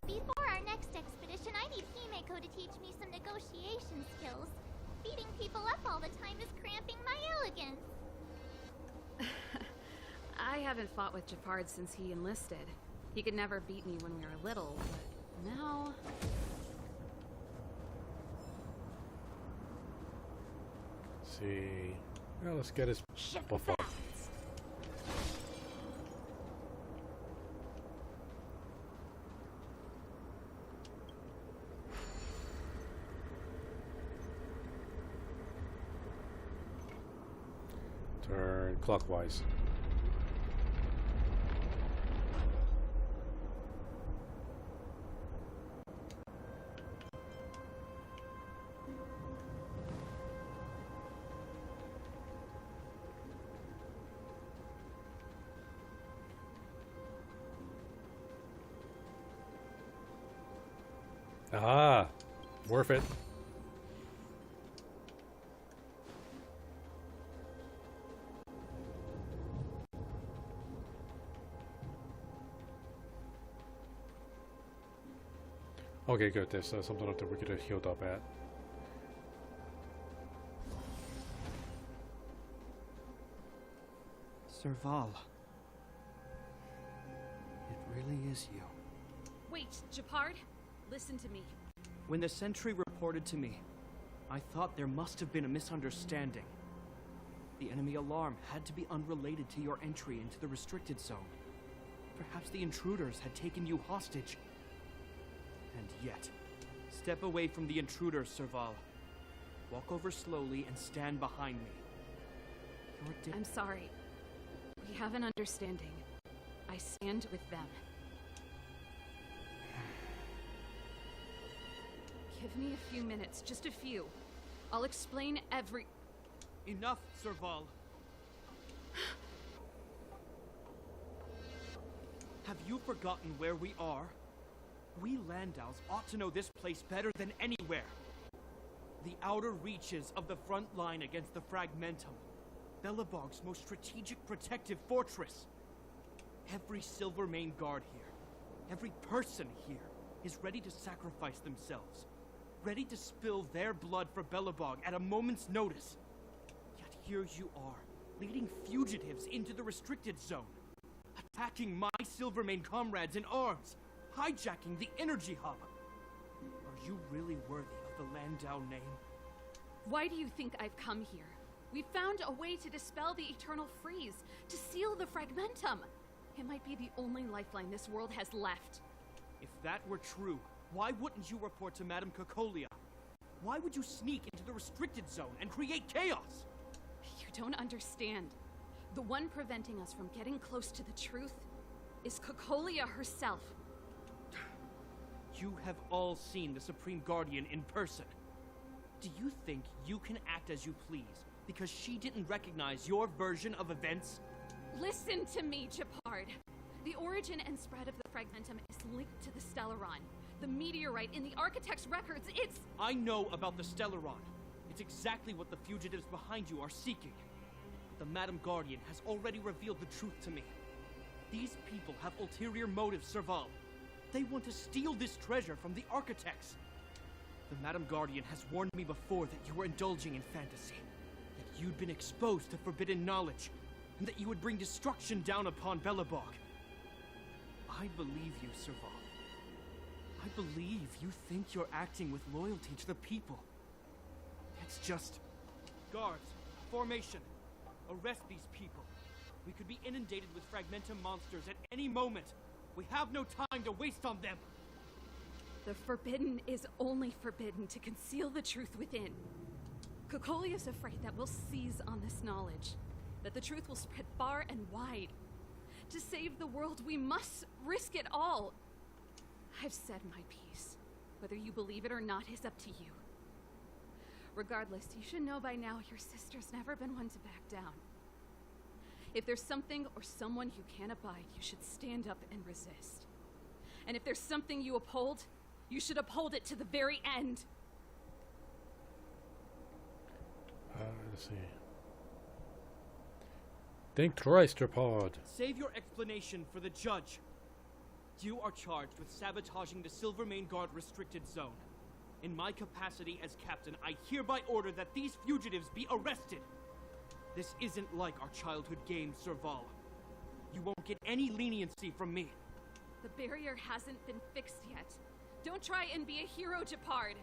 Before our next expedition, I need Himeko to teach me some negotiation skills. Beating people up all the time is cramping my elegance. I haven't fought with Japard since he enlisted. He could never beat me when we were little, but now... See. Well, let's get his buff up. Turn clockwise. Ah, worth it. Okay, good. There's something up there we could have healed up at. Serval. It really is you. Wait, Japard? Listen to me. When the sentry reported to me, I thought there must have been a misunderstanding. The enemy alarm had to be unrelated to your entry into the restricted zone. Perhaps the intruders had taken you hostage. And yet, step away from the intruders, Serval. Walk over slowly and stand behind me. I'm sorry. We have an understanding. I stand with them. Give me a few minutes, just a few. I'll explain every... Enough, Serval. Have you forgotten where we are? We Landaus ought to know this place better than anywhere. The outer reaches of the front line against the Fragmentum. Belobog's most strategic protective fortress. Every Silvermane guard here, every person here, is ready to sacrifice themselves. Ready to spill their blood for Belobog at a moment's notice. Yet here you are, leading fugitives into the restricted zone. Attacking my Silvermane comrades in arms. Hijacking the energy hub. Are you really worthy of the Landau name? Why do you think I've come here? We found a way to dispel the Eternal Freeze, to seal the Fragmentum. It might be the only lifeline this world has left. If that were true, why wouldn't you report to Madame Cocolia? Why would you sneak into the restricted zone and create chaos? You don't understand. The one preventing us from getting close to the truth is Cocolia herself. You have all seen the Supreme Guardian in person. Do you think you can act as you please because she didn't recognize your version of events? Listen to me, Japard. The origin and spread of the Fragmentum is linked to the Stellaron. The meteorite in the Architect's records, it's... I know about the Stellaron. It's exactly what the fugitives behind you are seeking. The Madam Guardian has already revealed the truth to me. These people have ulterior motives, Serval. They want to steal this treasure from the Architects. The Madam Guardian has warned me before that you were indulging in fantasy. That you'd been exposed to forbidden knowledge. And that you would bring destruction down upon Belobog. I believe you, Serval. I believe you think you're acting with loyalty to the people. It's just... Guards, formation. Arrest these people. We could be inundated with Fragmentum monsters at any moment. We have no time to waste on them. The forbidden is only forbidden to conceal the truth within. Kokoli is afraid that we'll seize on this knowledge. That the truth will spread far and wide. To save the world, we must risk it all. I've said my piece. Whether you believe it or not is up to you. Regardless, you should know by now your sister's never been one to back down. If there's something or someone you can't abide, you should stand up and resist. And if there's something you uphold, you should uphold it to the very end. Let's see. Think twice, Tripod. Save your explanation for the judge. You are charged with sabotaging the Silvermane Guard restricted zone. In my capacity as captain, I hereby order that these fugitives be arrested. This isn't like our childhood game, Serval. You won't get any leniency from me. The barrier hasn't been fixed yet. Don't try and be a hero, Japard.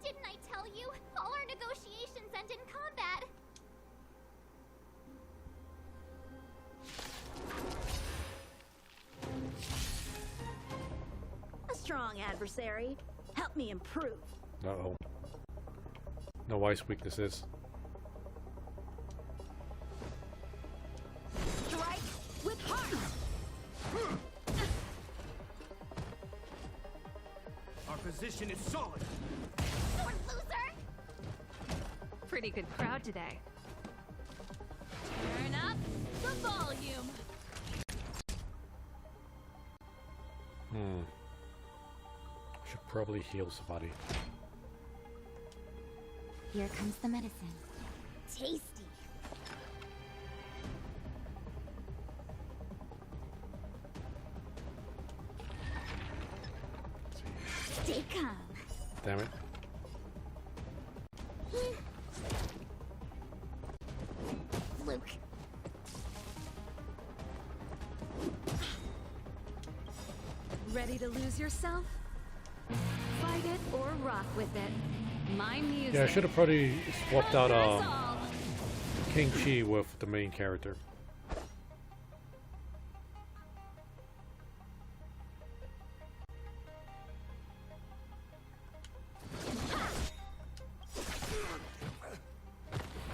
Didn't I tell you? All our negotiations end in combat. A strong adversary. Help me improve. Uh-oh. No ice weaknesses. Strike with heart. Our position is solid. Sword loser! Pretty good crowd today. Turn up the volume. Should probably heal somebody. Here comes the medicine. Tasty. Stay calm. Damn it. Luke. Ready to lose yourself? Fight it or rock with it. My music. Yeah, I should have probably swapped out King Chi with the main character.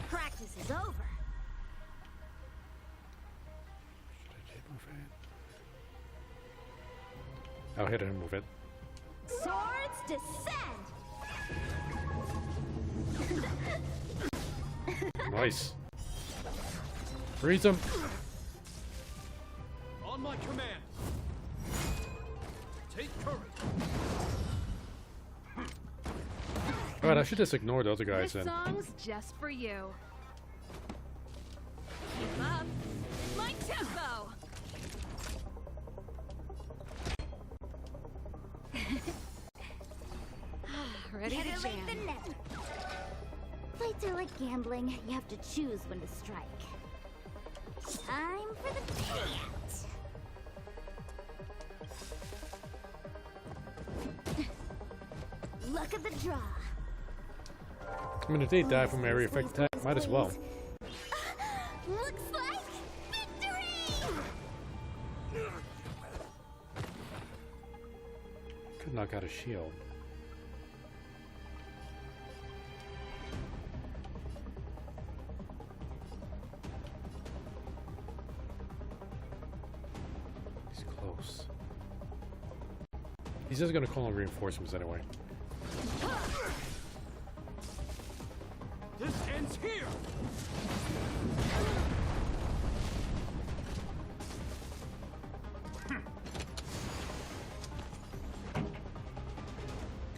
Practice is over. I'll hit him with it. Swords descend. Nice. Freeze him. On my command. Take courage. Alright, I should just ignore the other guys This then. song's just for you. Keep up. My tempo. Ready to Better late jam. than never. Fights are like gambling. You have to choose when to strike. Time for the payout. Luck of the draw. I mean, if they die from area effect attack, might as well. Looks like victory! Could knock out a shield. He's close. He's just gonna call on reinforcements anyway. This ends here.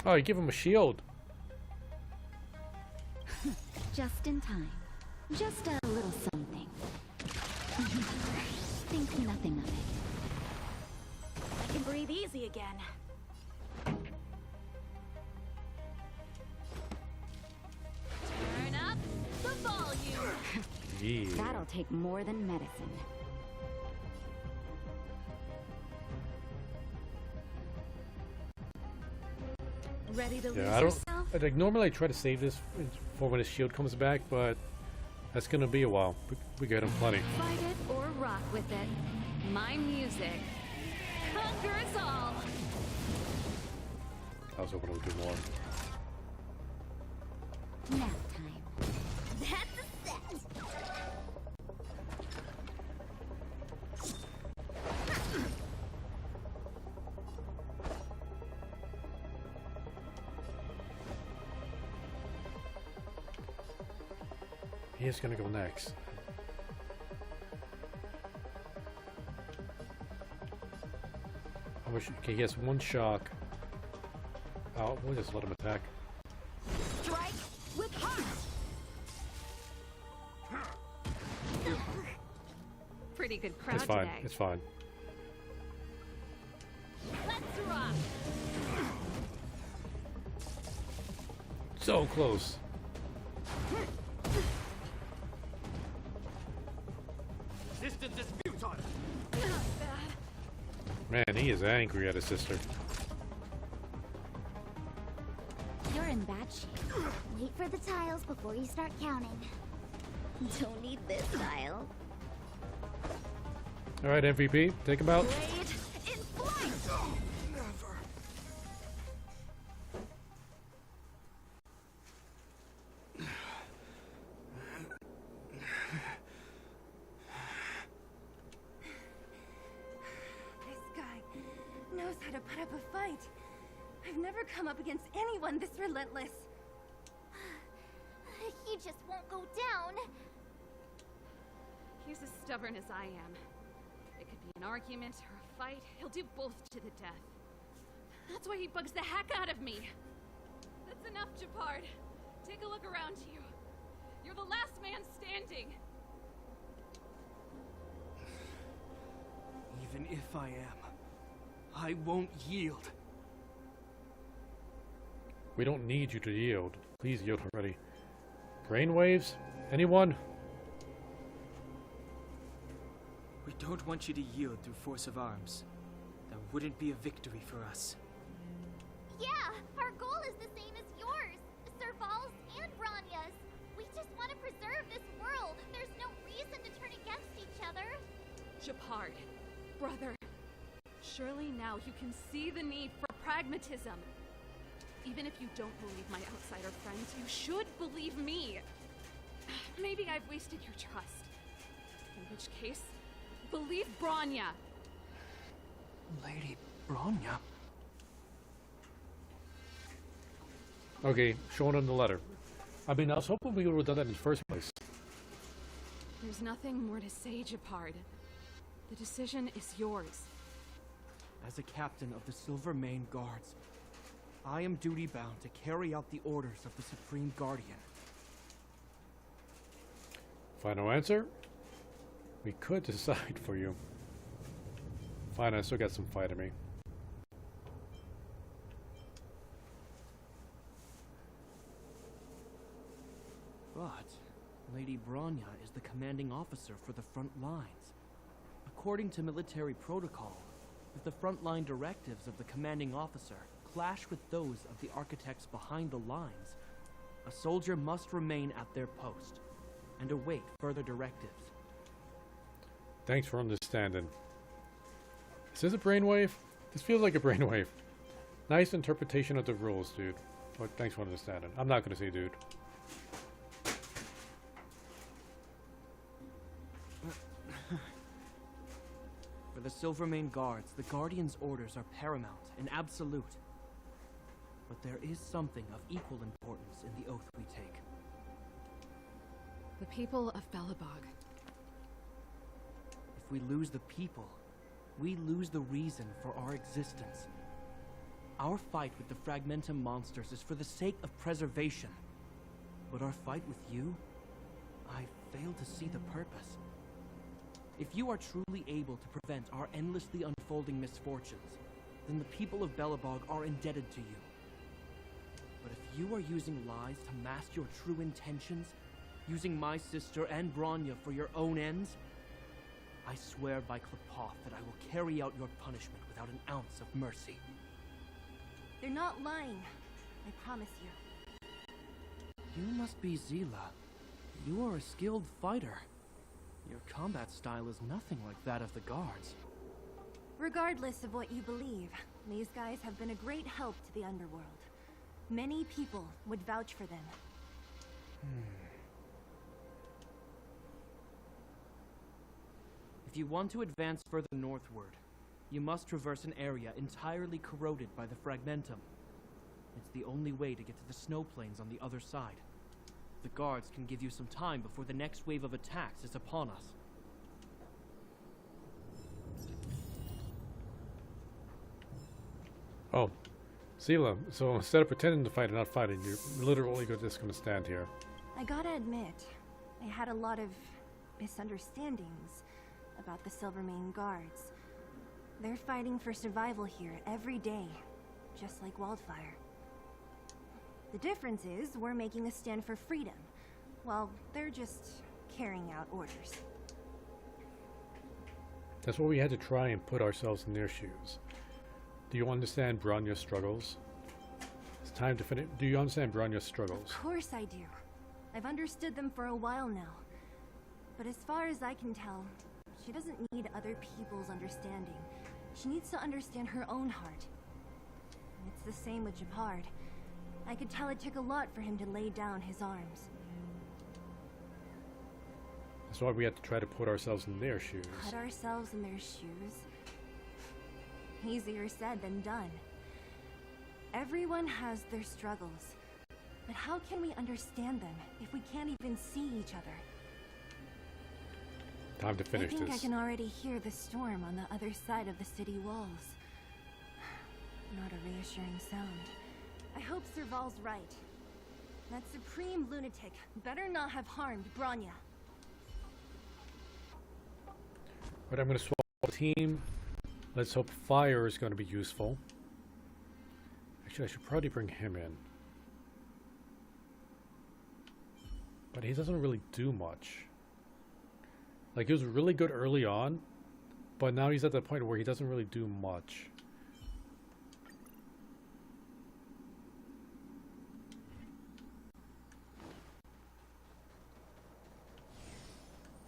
Oh, you give him a shield. Just in time. Just a little something. Think nothing of it. I can breathe easy again. Turn up the volume. Yeah. That'll take more than medicine. Ready to lose Yeah, I don't. yourself? Like normally I try to save this for when his shield comes back, but that's gonna be a while. We got him plenty. Fight it or rock with it. My music conquers all. I was hoping it would do more. Nap time. That's a set. He is gonna go next. I wish. Okay, he has one shock. Oh, we'll just let him attack. Strike with heart. Pretty good crowd It's fine. today. It's fine. Let's rock. So close. Resistance is futile. Man, he is angry at his sister. You're in bad shape. Wait for the tiles before you start counting. Don't need this tile. All right, MVP, take him out. Blade in flight. This guy knows how to put up a fight. I've never come up against anyone this relentless. He just won't go down. He's as stubborn as I am. It could be an argument or a fight. He'll do both to the death. That's why he bugs the heck out of me. That's enough, Japard. Take a look around you. You're the last man standing. Even if I am, I won't yield. We don't need you to yield. Please yield already. Brainwaves? Anyone? We don't want you to yield through force of arms. That wouldn't be a victory for us. Yeah, our goal is the same as yours. Serval's and Branya's. We just want to preserve this world. There's no reason to turn against each other. Japard, brother, surely now you can see the need for pragmatism. Even if you don't believe my outsider friends, you should believe me. Maybe I've wasted your trust. In which case, believe Branya. Lady Branya? Okay, showing him the letter. I mean, I was hoping we would have done that in the first place. There's nothing more to say, Japard. The decision is yours. As a captain of the Silver Mane Guards, I am duty-bound to carry out the orders of the Supreme Guardian. Final answer? We could decide for you. Fine, I still got some fight in me. But Lady Branya is the commanding officer for the front lines. According to military protocol, if the frontline directives of the commanding officer clash with those of the architects behind the lines, a soldier must remain at their post and await further directives. Thanks for understanding. Is this a brainwave? This feels like a brainwave. Nice interpretation of the rules, dude. But thanks for understanding. I'm not gonna say dude. For the Silvermane Guards, the Guardian's orders are paramount and absolute. But there is something of equal importance in the oath we take. The people of Belobog. If we lose the people, we lose the reason for our existence. Our fight with the Fragmentum monsters is for the sake of preservation. But our fight with you, I fail to see the purpose. If you are truly able to prevent our endlessly unfolding misfortunes, then the people of Belobog are indebted to you. But if you are using lies to mask your true intentions, using my sister and Bronya for your own ends, I swear by Klepoth that I will carry out your punishment without an ounce of mercy. They're not lying. I promise you. You must be Zila. You are a skilled fighter. Your combat style is nothing like that of the guards. Regardless of what you believe, these guys have been a great help to the underworld. Many people would vouch for them. If you want to advance further northward, you must traverse an area entirely corroded by the Fragmentum. It's the only way to get to the snow plains on the other side. The guards can give you some time before the next wave of attacks is upon us. Oh, Sela, so instead of pretending to fight and not fighting, you're literally just going to stand here. I gotta admit, I had a lot of misunderstandings about the Silvermane guards. They're fighting for survival here every day, just like Wildfire. The difference is we're making a stand for freedom, while they're just carrying out orders. That's why we had to try and put ourselves in their shoes. Do you understand Bronya's struggles? It's time to finish. Do you understand Bronya's struggles? Of course I do. I've understood them for a while now. But as far as I can tell, she doesn't need other people's understanding. She needs to understand her own heart. And it's the same with Japard. I could tell it took a lot for him to lay down his arms. That's why we had to try to put ourselves in their shoes. Put ourselves in their shoes? Easier said than done. Everyone has their struggles. But how can we understand them if we can't even see each other? Time to finish I think this. I can already hear the storm on the other side of the city walls. Not a reassuring sound. I hope Serval's right. That supreme lunatic better not have harmed Bronya. But I'm going to swap the team. Let's hope fire is going to be useful. Actually, I should probably bring him in. But he doesn't really do much. Like, he was really good early on, but now he's at the point where he doesn't really do much.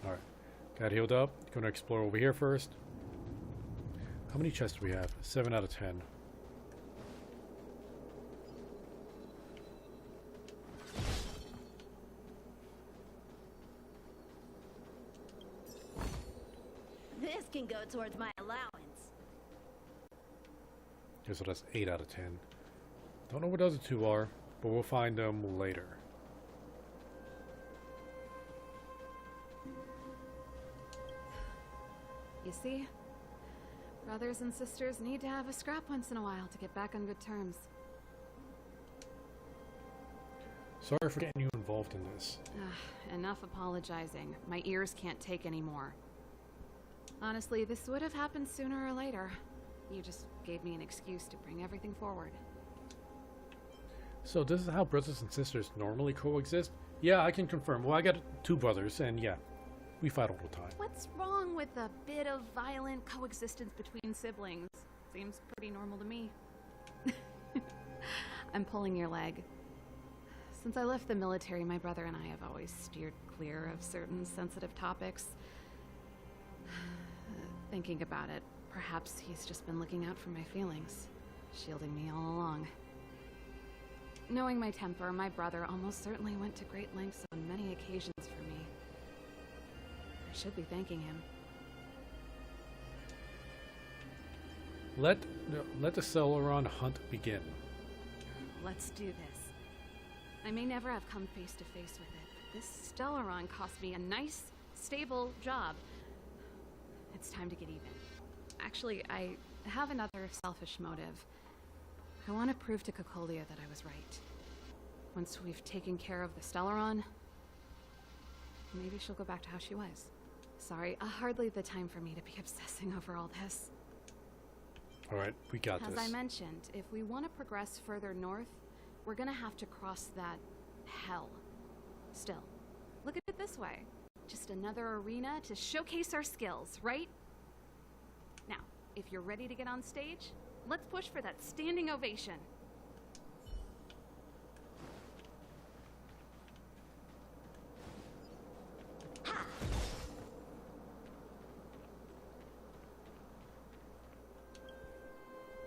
Alright. Got healed up. Going to explore over here first. How many chests do we have? 7 out of 10. This can go towards my allowance. Okay, so that's 8 out of 10. Don't know what the other two are, but we'll find them later. You see? Brothers and sisters need to have a scrap once in a while to get back on good terms. Sorry for getting you involved in this. Enough apologizing. My ears can't take any more. Honestly, this would have happened sooner or later. You just gave me an excuse to bring everything forward. So this is how brothers and sisters normally coexist? Yeah, I can confirm. Well, I got 2 brothers, and yeah, we fight all the time. What's wrong with a bit of violent coexistence between siblings? Seems pretty normal to me. I'm pulling your leg. Since I left the military, my brother and I have always steered clear of certain sensitive topics. Thinking about it, perhaps he's just been looking out for my feelings, shielding me all along. Knowing my temper, my brother almost certainly went to great lengths on many occasions for me. I should be thanking him. Let the Celeron hunt begin. Let's do this. I may never have come face to face with it, but this Stellaron cost me a nice, stable job. It's time to get even. Actually, I have another selfish motive. I want to prove to Cocolia that I was right. Once we've taken care of the Stellaron, maybe she'll go back to how she was. Sorry, hardly the time for me to be obsessing over all this. Alright, we got As this. I mentioned, if we want to progress further north, we're gonna have to cross that hell. Still, look at it this way. Just another arena to showcase our skills, right? Now, if you're ready to get on stage, let's push for that standing ovation.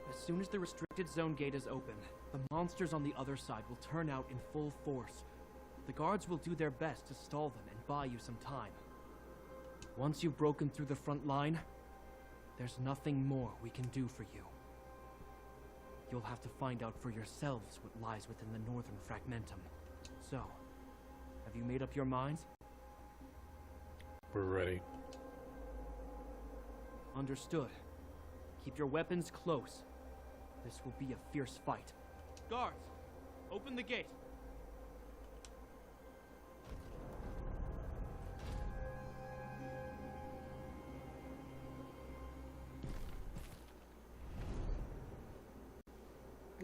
As soon as the restricted zone gate is open, the monsters on the other side will turn out in full force. The guards will do their best to stall them and buy you some time. Once you've broken through the front line, there's nothing more we can do for you. You'll have to find out for yourselves what lies within the northern fragmentum. So, have you made up your minds? We're ready. Understood. Keep your weapons close. This will be a fierce fight. Guards, open the gate.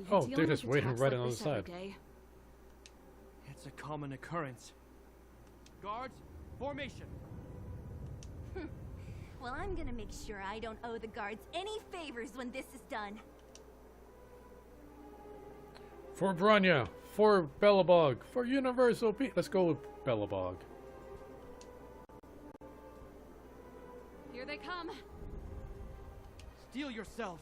Oh, they're just waiting right on the other side. It's a common occurrence. Guards, formation. Well, I'm gonna make sure I don't owe the guards any favors when this is done. For Bronya, for Belobog, for Universal P. Let's go with Belobog. Here they come. Steel yourselves.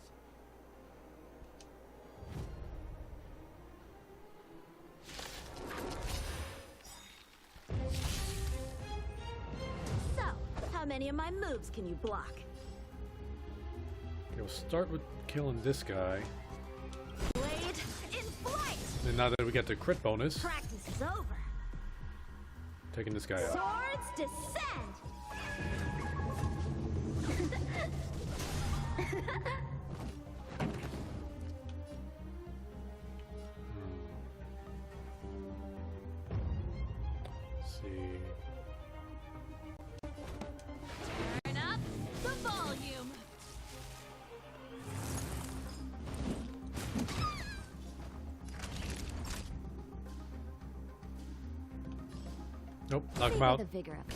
So, how many of my moves can you block? Okay, we'll start with killing this guy. Blade in flight! And now that we got the crit bonus, Practice is over. taking this guy out. Swords descend! Let's see. Turn up the volume. Nope, knock him out. The vigor of it.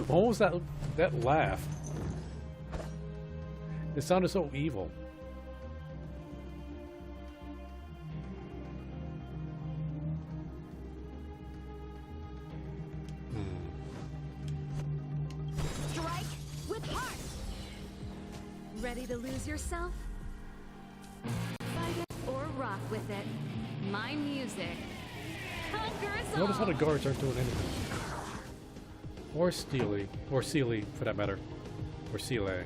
What was that laugh? It sounded so evil. Strike with heart. Ready to lose yourself? Fight it or rock with it. My music conquers all. Notice how the guards aren't doing anything. Or Steely. Or Sealy, for that matter. Or Sealy.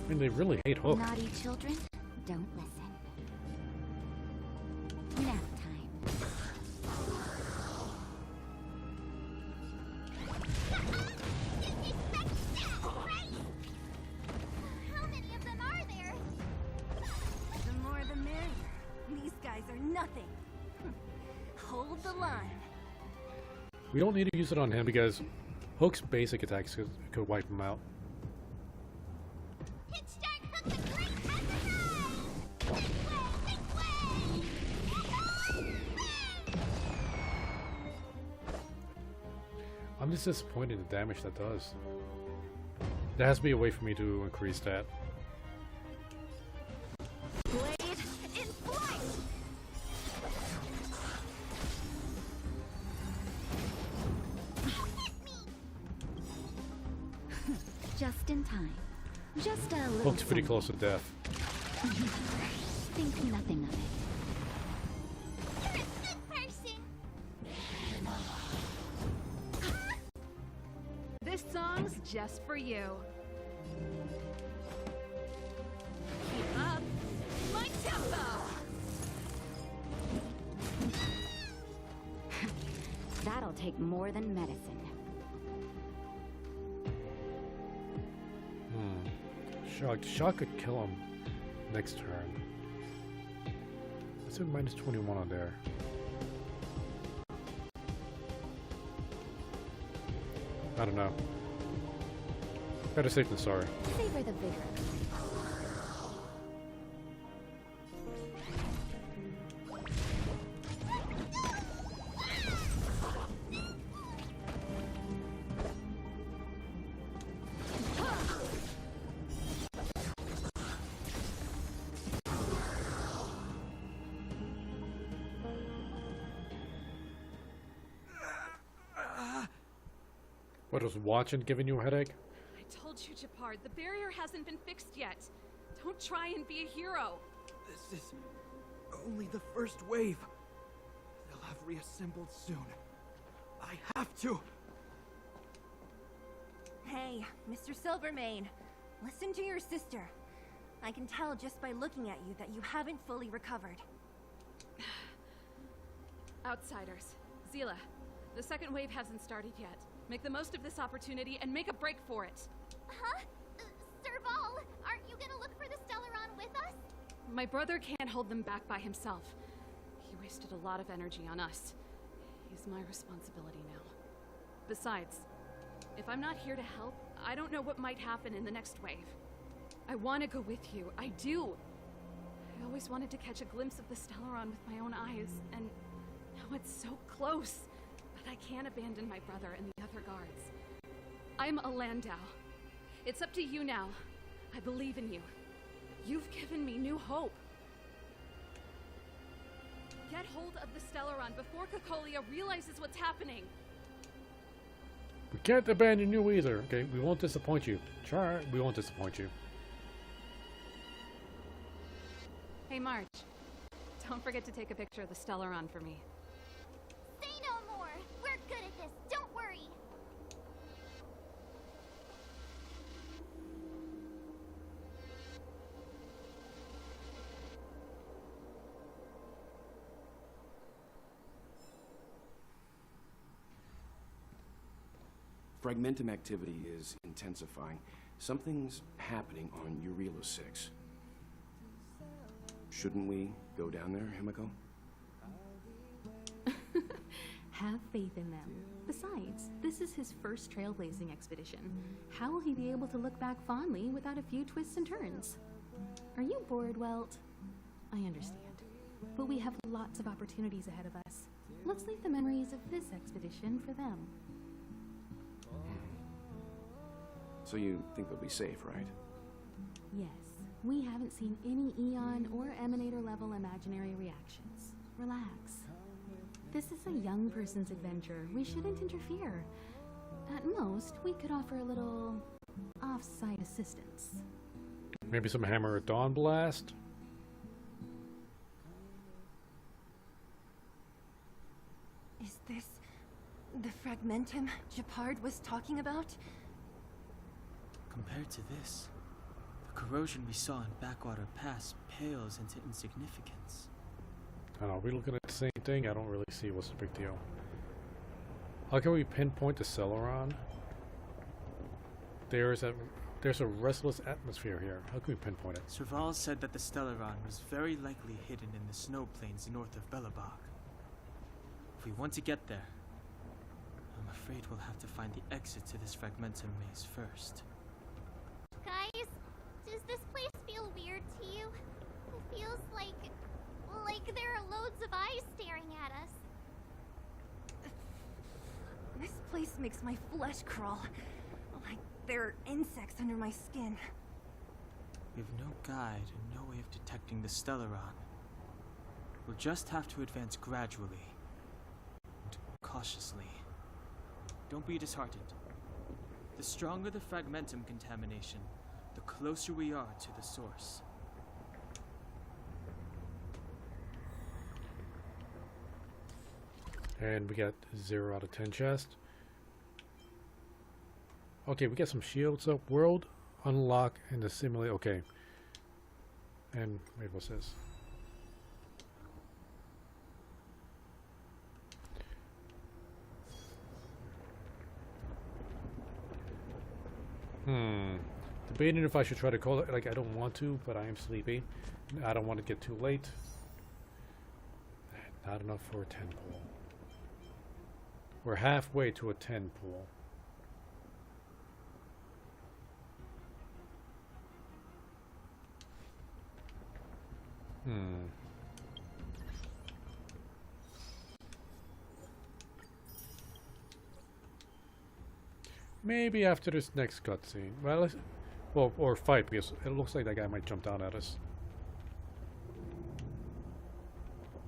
I mean, they really hate Hook. Naughty children, don't listen. Nap time. How many of them are there? The more the merrier. These guys are nothing. Hold the line. We don't need to use it on him because Hook's basic attacks could wipe him out. I'm just disappointed in the damage that does. There has to be a way for me to increase that. Blade in flight. Just in time. Just a little. Hook's pretty close to death. Think nothing of it. This song's just for you. take more than medicine. Shock could kill him next turn. Let's do minus 21 on there. I don't know. Better safe than sorry. Savor the vigor. What was watching giving you a headache? I told you, Japard, the barrier hasn't been fixed yet. Don't try and be a hero. This is only the first wave. They'll have reassembled soon. I have to. Hey, Mr. Silvermane, listen to your sister. I can tell just by looking at you that you haven't fully recovered. Outsiders. Zila, the second wave hasn't started yet. Make the most of this opportunity and make a break for it. Huh? Serval, aren't you gonna look for the Stellaron with us? My brother can't hold them back by himself. He wasted a lot of energy on us. He's my responsibility now. Besides, if I'm not here to help, I don't know what might happen in the next wave. I want to go with you. I do. I always wanted to catch a glimpse of the Stellaron with my own eyes, and now it's so close. But I can't abandon my brother and the other guards. I'm a Landau. It's up to you now. I believe in you. You've given me new hope. Get hold of the Stellaron before Cocolia realizes what's happening. We can't abandon you either. Okay, we won't disappoint you. Try. We won't disappoint you. Hey, March. Don't forget to take a picture of the Stellaron for me. Say no more. We're good at this. Don't worry. Fragmentum activity is intensifying. Something's happening on Urilo 6. Shouldn't we go down there, Himiko? Have faith in them. Besides, this is his first trailblazing expedition. How will he be able to look back fondly without a few twists and turns? Are you bored, Welt? I understand. But we have lots of opportunities ahead of us. Let's leave the memories of this expedition for them. So you think they'll be safe, right? Yes. We haven't seen any Eon or Emanator level imaginary reactions. Relax. This is a young person's adventure. We shouldn't interfere. At most, we could offer a little off-site assistance. Maybe some Hammer at Dawn Blast? Is this the Fragmentum Japard was talking about? Compared to this, the corrosion we saw in Backwater Pass pales into insignificance. I don't know, are we looking at the same thing? I don't really see what's the big deal. How can we pinpoint the Stellaron? There's a restless atmosphere here. How can we pinpoint it? Serval said that the Stellaron was very likely hidden in the snow plains north of Belobog. If we want to get there, I'm afraid we'll have to find the exit to this Fragmentum maze first. Guys, does this place feel weird to you? It feels like there are loads of eyes staring at us. This place makes my flesh crawl. Like there are insects under my skin. We have no guide and no way of detecting the Stellaron. We'll just have to advance gradually and cautiously. Don't be disheartened. The stronger the Fragmentum contamination, the closer we are to the source. And we got 0 out of 10 chest. Okay, we got some shields up. World unlock and the simulate. Okay. And wait, what's this? debating if I should try to call it. Like, I don't want to, but I am sleepy. I don't want to get too late. Not enough for a 10 pool. We're halfway to a 10 pool. Maybe after this next cutscene. Well, or fight, because it looks like that guy might jump down at us.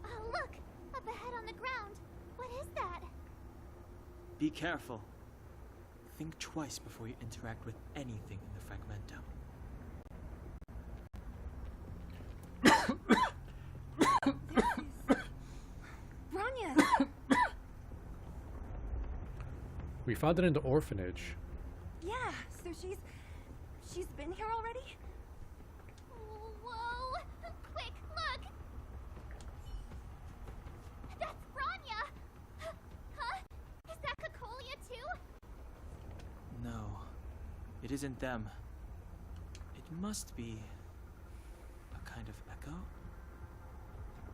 Oh, look! Up ahead on the ground. What is that? Be careful. Think twice before you interact with anything in the Fragmentum. Bronya! We found it in the orphanage. Yeah, so she's been here already? Whoa! Quick, look! That's Bronya! Huh? Is that Cocolia too? No, it isn't them. It must be a kind of echo?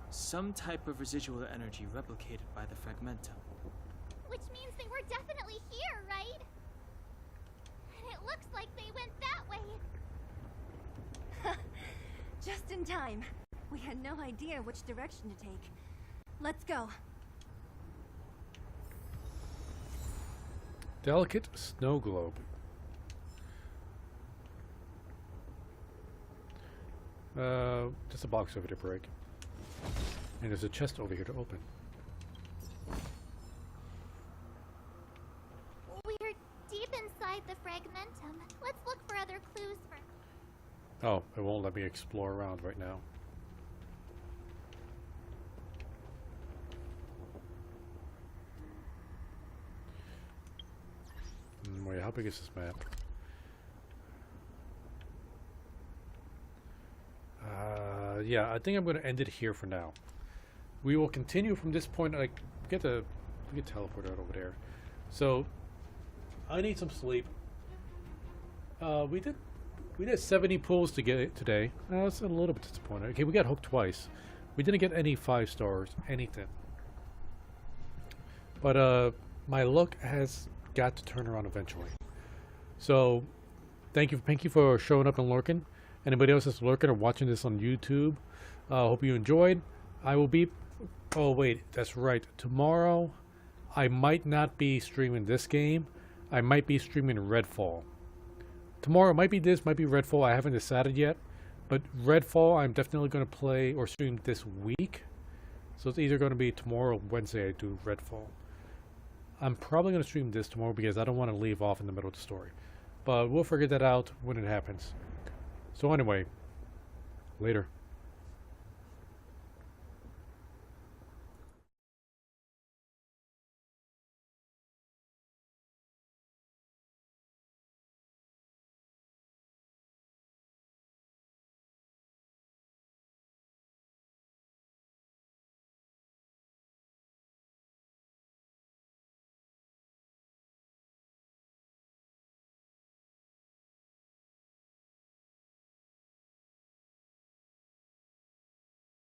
Some type of residual energy replicated by the Fragmentum. Which means they were definitely here, right? And it looks like they went that way. Just in time. We had no idea which direction to take. Let's go. Delicate snow globe. Just a box over to break. And there's a chest over here to open. We're deep inside the Fragmentum. Let's look for other clues first. Oh, it won't let me explore around right now. Wait, how big is this map? Yeah, I think I'm going to end it here for now. We will continue from this point. Like, we get teleported over there. So, I need some sleep. We did 70 pulls to get it today. That's a little bit disappointing. Okay, we got hooked twice. We didn't get any 5 stars, anything. But my luck has got to turn around eventually. So, thank you for showing up and lurking. Anybody else that's lurking or watching this on YouTube, hope you enjoyed. I will be... Oh, wait, that's right. Tomorrow, I might not be streaming this game. I might be streaming Redfall. Tomorrow might be this, might be Redfall. I haven't decided yet. But Redfall, I'm definitely going to play or stream this week. So it's either going to be tomorrow or Wednesday I do Redfall. I'm probably going to stream this tomorrow because I don't want to leave off in the middle of the story. But we'll figure that out when it happens. So anyway, later.